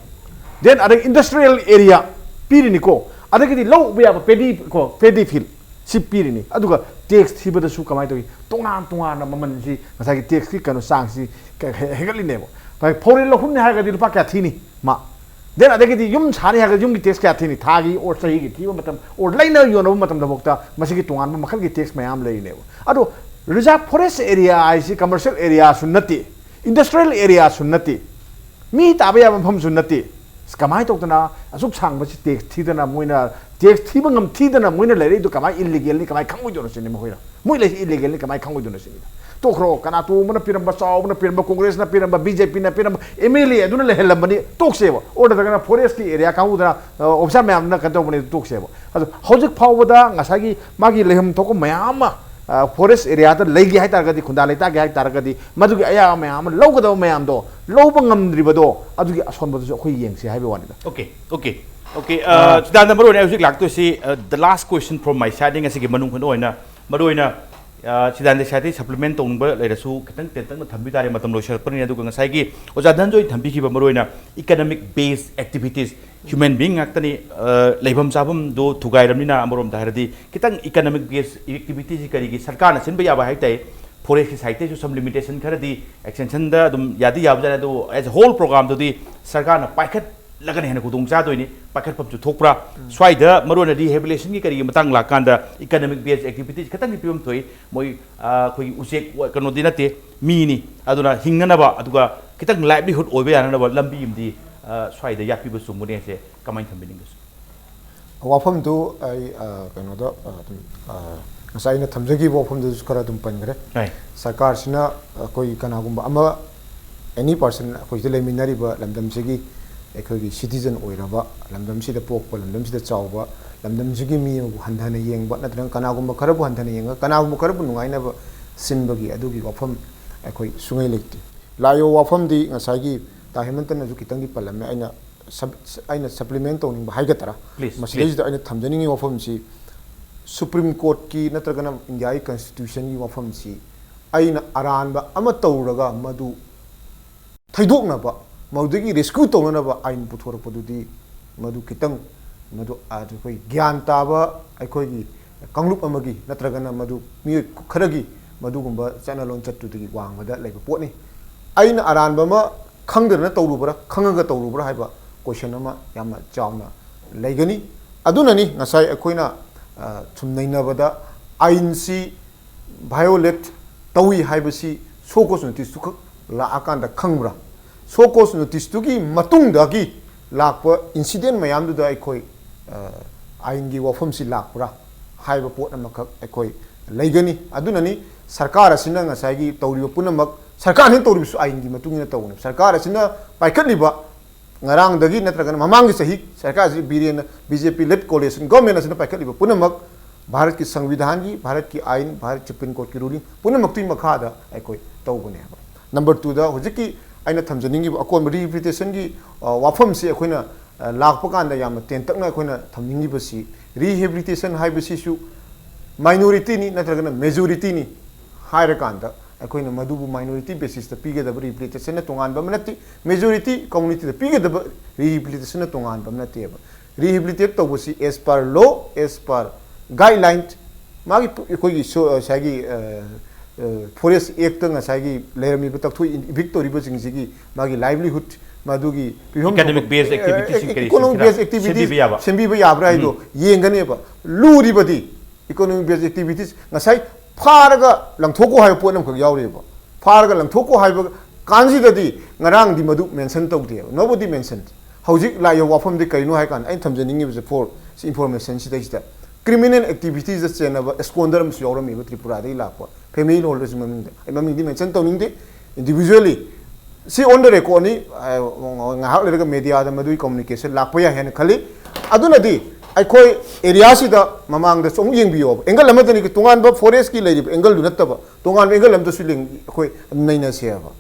Speaker 4: then adagi industrial area pirini ko adagi low ba yaba pedi field si pirini aduga tax thibada su kamai to tonga na maman si masagi tax ki kanu sang si hegali nebo pai foreign lo hunne haga di rupa kya thini ma then adagi yum chani haga yum ki tax kya thini thagi or sahi ki thiba matam or laina yo no matam da bokta masigi tonga ma makhal ki tax mayam lei nebo adu reserve forest area ai si commercial area sunnati industrial area sunnati mi tabaya mafam sunnati kamai to na asuk sang ba si tax thidana moina tax thiba ngam thidana moina lei do kamai illegal ni kamai khangoi do no sin mo hoira moi le illegal ni kamai khangoi do no sin tokro kana tu mana piramba chaw mana piramba congress na piramba bjp na piramba mla aduna le helambani toksebo order kana forest ki area ka udana obsa mayam na kanto bani toksebo adu hojik phawda ngasagi magi leham thoko mayama forest area ta legi hai targadi khunda leita ga hai targadi madugi aya mayam logado mayam do loba ngamdribado adugi asonbadu so khoi yengsi haibe wani da
Speaker 1: okay Chidananda Maru ne like to see the last question from my side ngasi gi manung khon oina maroina Chidananda side supplement tong ba leirasu kitang tentang na thambi tare matam loisal pani adu ngasai gi oja Dhananjoy thambi ki ba maroina economic based activities human being aktani leibam sabam do thugai ramnina amorom daharadi kitang economic based activities kari gi sarkar na sin ba ya ba hai tai forest ki site su some limitation kharadi extension da dum yadi yabjana do as a whole program do di sarkar na paikhat lagan hena kudung cha doini paket pam chu thokpra swaida marona rehabilitation ki kari matang la kanda economic based activities khatang ni pim thoi moi khoi usek kano dinate mi ni aduna hingnana ba aduga kitang livelihood oibe yana ba lambi imdi swaida yakpi bu sumune se kamai thambini gus
Speaker 5: wafam du ai kano da ngasai na thamjagi wafam du khara dum pangre sarkar sina koi kana gumba ama any person koi de leminari ba lamdam segi एकोगी citizen ओइरबा लमदम सिदा पोकबा लमदम सिदा चावबा लमदम सिगी मी हंधना येंगबा नत्रं कनागुम खरबु हंधना येंगा कनागुम खरबु नुगाइनाबा सिनबगी अदुगी वफम एकोई सुंगै लेक्ति लायो वफम दि ngसागी ता हेमंतन जु कितंगी पलमे आइना सप्लीमेंट तोनिंग हाइगतरा मसलेज दा आइना थमजनिंगी वफम सि सुप्रीम कोर्ट की नत्रगना इंडियाई कॉन्स्टिट्यूशन की वफम सि आइना अरानबा अमा तौरगा मदु थैदोकनाबा मौदगी रेस्क्यू तौननबा आइन पुथोरपदुदी मदु कितंग मदु आजु कोई ज्ञान ताबा अखोगी कांगलुप अमगी नत्रगना मदु मी खरगी मदुगुंबा चैनलोन चट्टुदगी वांगबदा लेबा पोटनी आइन अरानबमा खंगदरना तौरुबरा खंगगा तौरुबरा हाइबा क्वेश्चन अमा यामना चावना लेगनी अदुननी ngasai अखोइना थुमनैनबदा आइन सी वायोलेट तौई हाइबसी सोकोस नोटिस तुख ला आकांदा खंगब्रा सोकोस नोटिस तुगी मतुंग दगी लाप इंसिडेंट मयाम दुदा अखोई आइन की वफम से लापरा हाइब पोट अमख अखोई लेगनी अदुननी सरकार असिना ngasai तौरिबा पुनमक सरकार ने तौरिबसु आइन की मतुंगिना तौने सरकार असिना पाइखलिबा ngarang dagi natragan mamang sahi सरकार जी बीरेन बीजेपी लेड कोalition गवर्नमेंट असिना पाइखलिबा पुनमक भारत की संविधान की भारत की आइन भारत सुप्रीम कोर्ट की रूलिंग पुनमक तुई मखादा अखोई तौबने नंबर 2 दा हुजिकी आइना थमजनिंगी अकोन रिहेबिलिटेशन की वाफम से अखोइना लाखप कांदा याम तेंतकना अखोइना थमनिंगी बसी रिहेबिलिटेशन हाइबसिसु माइनॉरिटी नि नत्रगना मेजॉरिटी नि हाइर कांदा अखोइना मदुबु माइनॉरिटी बेसिस द पीगेदब रिहेबिलिटेशन तोंगान बमनति मेजॉरिटी कम्युनिटी द पीगेदब रिहेबिलिटेशन तोंगान बमनति रिहेबिलिटेट तौबसी as per law as per guideline मागी कोई सागी फॉरेस्ट एक्ट ngasai लेरमी बतथु विक्टोरिबो जिंगजिगी मागी लाइवलीहुड मादुगी
Speaker 1: economic based activities
Speaker 5: economic based activities sembi yabra ido yengane ba luribadi economic based activities ngasai pharaga langthoko hay ponam khak yawre ba pharaga langthoko hay ba kanji dadi ngarang di madu mention tawde nobody mentioned hojik la yo wafam de kaino hay kan ain thamjaningi ba for information sida criminal activities the chena squander mus yawrami ba tripura dai lakwa family holders maming di mention tawning individually si on the record ni ngahak lerga media da madui communication lakpa ya hen khali aduna di akhoi area si da mamang da song yeng biyo angle lamadani ki tungan ba forest ki leiri angle du nattaba tungan angle lam da siling akhoi naina se ba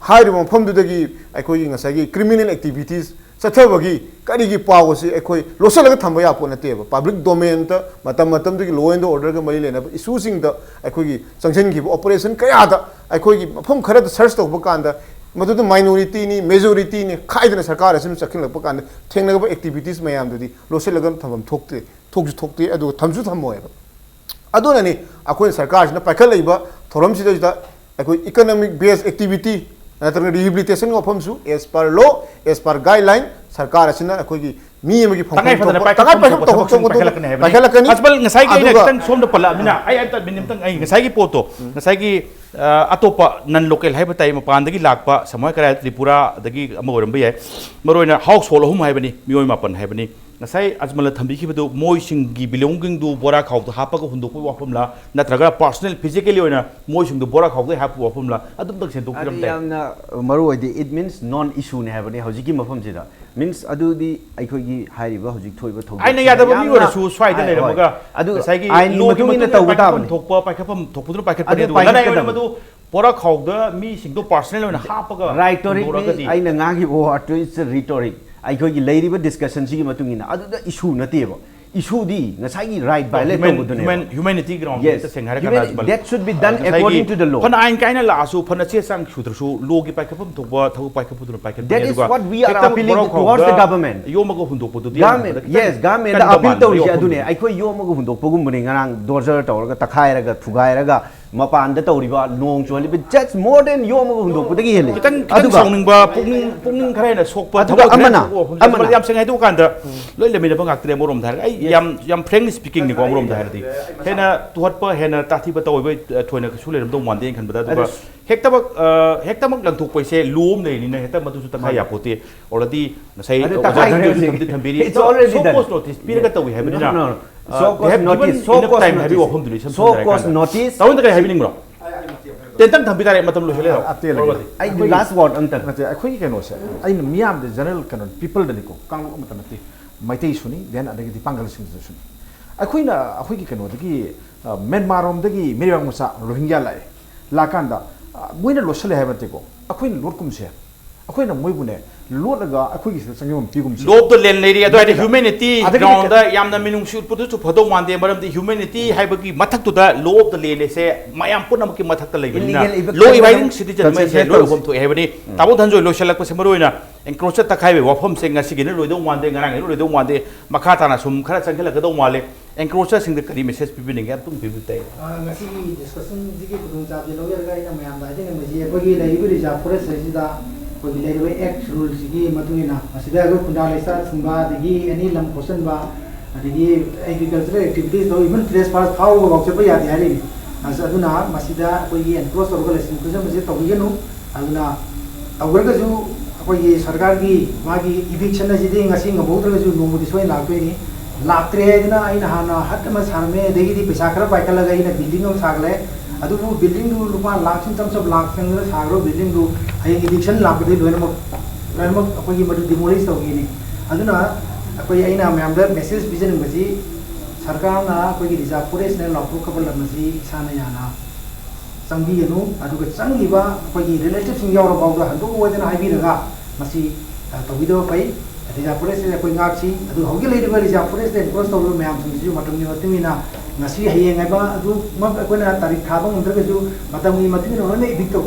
Speaker 5: hairi mo phom du dagi akhoi ngasai gi criminal activities sathabagi kari gi pawo si akhoi losalaga thamba ya pon ate ba public domain ta matam du gi law and order ga mari lena issue sing da akhoi gi sanction gi operation kaya da akhoi gi phom khara da search to ba kan da मधुद minority नि majority नि खाइदना सरकार असिन चखिन लप कान थेंगनगब activities मयाम दुदी lose लगन थमम थोकते अदु थमसु थमोय अदु ननि अखोय सरकार सिना पाखल लइबा थोरम सिदा अखोय इकोनॉमिक बेस्ड एक्टिविटी नतरन रिहेबिलिटेशन ऑफमसु as per law as per guideline सरकार असिना अखोय की मी अमगी पाखलकनी
Speaker 1: Ajmal ngasai gi ina kitang som da pala mina ai ta binim tang ai ngasai gi poto ngasai gi atopa nan local haiba tai mapan dagi lakpa samay kara tripura dagi ama oram bai maroina household hum haibani mioi mapan haibani ngasai Ajmal thambi ki bedu moi sing gi belonging du bora khau du hapa ko hundu ko wapum la natraga personal physically oina moi sing du bora khau du hapu wapum la adum tak sen tu kiram tai
Speaker 6: yamna maru odi it means non issue ne habani hojiki mafam jida means adu di aikoi gi hairiba hojik thoiba thog
Speaker 1: ai na yada ba mi ora su swai da le maga
Speaker 6: adu
Speaker 1: ngasai gi
Speaker 6: ai ni matung ina tawba ta bani
Speaker 1: thokpa paikapam thokpudu paikat pade du na oina madu bora khau da mi sing du personal oina hapa ga
Speaker 6: rhetoric ai na ngangi bo atu is rhetoric aikoi gi leiriba discussion sigi matung ina adu da issue na te ba issue di ngasai gi right violate to budune
Speaker 1: humanity ground
Speaker 6: yes that should be done according to the law
Speaker 1: phana ain kaina la asu phana che sang khudru su law gi paikapam thokba thau paikapu du paikat
Speaker 6: that is what we are appealing towards the government
Speaker 1: yoma go hundu pudu
Speaker 6: government yes government da appeal to ri adune aikoi yoma go hundu pugum bune ngarang dorjar tawraga takhairaga thugairaga mapan da tawriba nong choli but just more than yoma go hundu pudagi hele
Speaker 1: adu songning ba pungning khare na sokpa
Speaker 6: thau amana
Speaker 1: yam sengai du kan da loi le me da bangak tre morom thar ai yam frankly speaking ni ko morom thar di hena tuhat pa hena tathi ba tawi ba thoina su le ram dong wan de khan ba da hekta mak lang thuk paise lum nei ni na hekta matu su takha ya pote already sai
Speaker 6: it's already done
Speaker 1: notice pira ka tawi have
Speaker 6: no so cost notice so cost notice
Speaker 1: tawon da kai have ning bro tentam thambi tare matam lo chele
Speaker 4: atel
Speaker 6: ai last word amta
Speaker 4: nate akhoi keno se ai miyam de general canon people da liko kang amta nate maitai suni then adagi di pangal sing suni akhoi na akhoi ki keno dagi Myanmar rom dagi meriwang musa Rohingya lai la kanda moina lo chele have te ko akhoi lord kum se akhoi na moi bune lord ga akhoi ki sangyom pigum se
Speaker 1: lob to len lady ado ide humanity ground da yamna minung shoot putu chu photo wande maram di humanity haibagi mathak tu da lob to len se mayam punam ki mathak ta leina lo abiding citizen mai se lo bom to haibani tabo Dhananjoy lo shalak pa se maroina encroacher ta khaibe wafam se ngasi gi ne lo do wande ngarang lo do wande makha ta na sum khara changela ga do wale encroacher sing da kari message pibi ne tum pibi tai
Speaker 2: ngasi discussion digi pudung cha je lo yer ga ina mayam da je ne ji ko gi lai bi ja forest se da ko gi lai act rule sigi matungina asida go kunda laisa sumba digi any lam question ba adigi agricultural activities do even place pass how go se pa ya di hari asa aduna masida ko gi encroach organization ko se mase to gi nu aduna awar ga ju ko gi sarkar gi magi eviction ji de ngasi ngabo tra ju no mudi soi la to ni laktre na aina hana hat ma sarme degi di pesa kara pai kala gai na building am sagle adu bu building du lupa lakh sin tam sab lakh sang na sagro building du ai eviction lakh de loina mo ko gi madu demolish to gi ni aduna ko aina me am da message vision baji sarkar na ko gi reserve forest ne lakh ko bal na ji sana yana sangbi nu adu ga sangi ba ko gi relative sing yaw ba da handu ko dena hai bi daga masi to video pai reserve forest ne ko ngak si adu hogi le de reserve forest ne cross to me am sing ju matam ni matimina ngasi hayeng ai ba adu ma ko na tarik thabang under ga ju matam ni matimina ne big to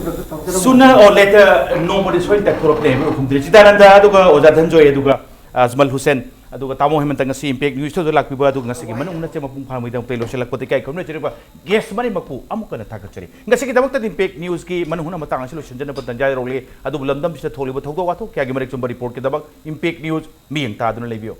Speaker 1: sooner or later nobody is going to corrupt them from the Chidananda aduga oja Dhananjoy aduga Ajmal Hussain aduga tamo Hemantakumar Nigomba impact news to lakpi ba aduga ngasi manung na chema pung phamai dang pelo selak pote kai komne chiri ba guest mani mapu amuka na thak chiri ngasi ki damak ta impact news ki manung na matang silo sunjana pa Dhananjoy role adu lamdam bisa tholi ba thogdo wa tho kya gi marek chumba report ki dabak impact news mi ang ta aduna lebio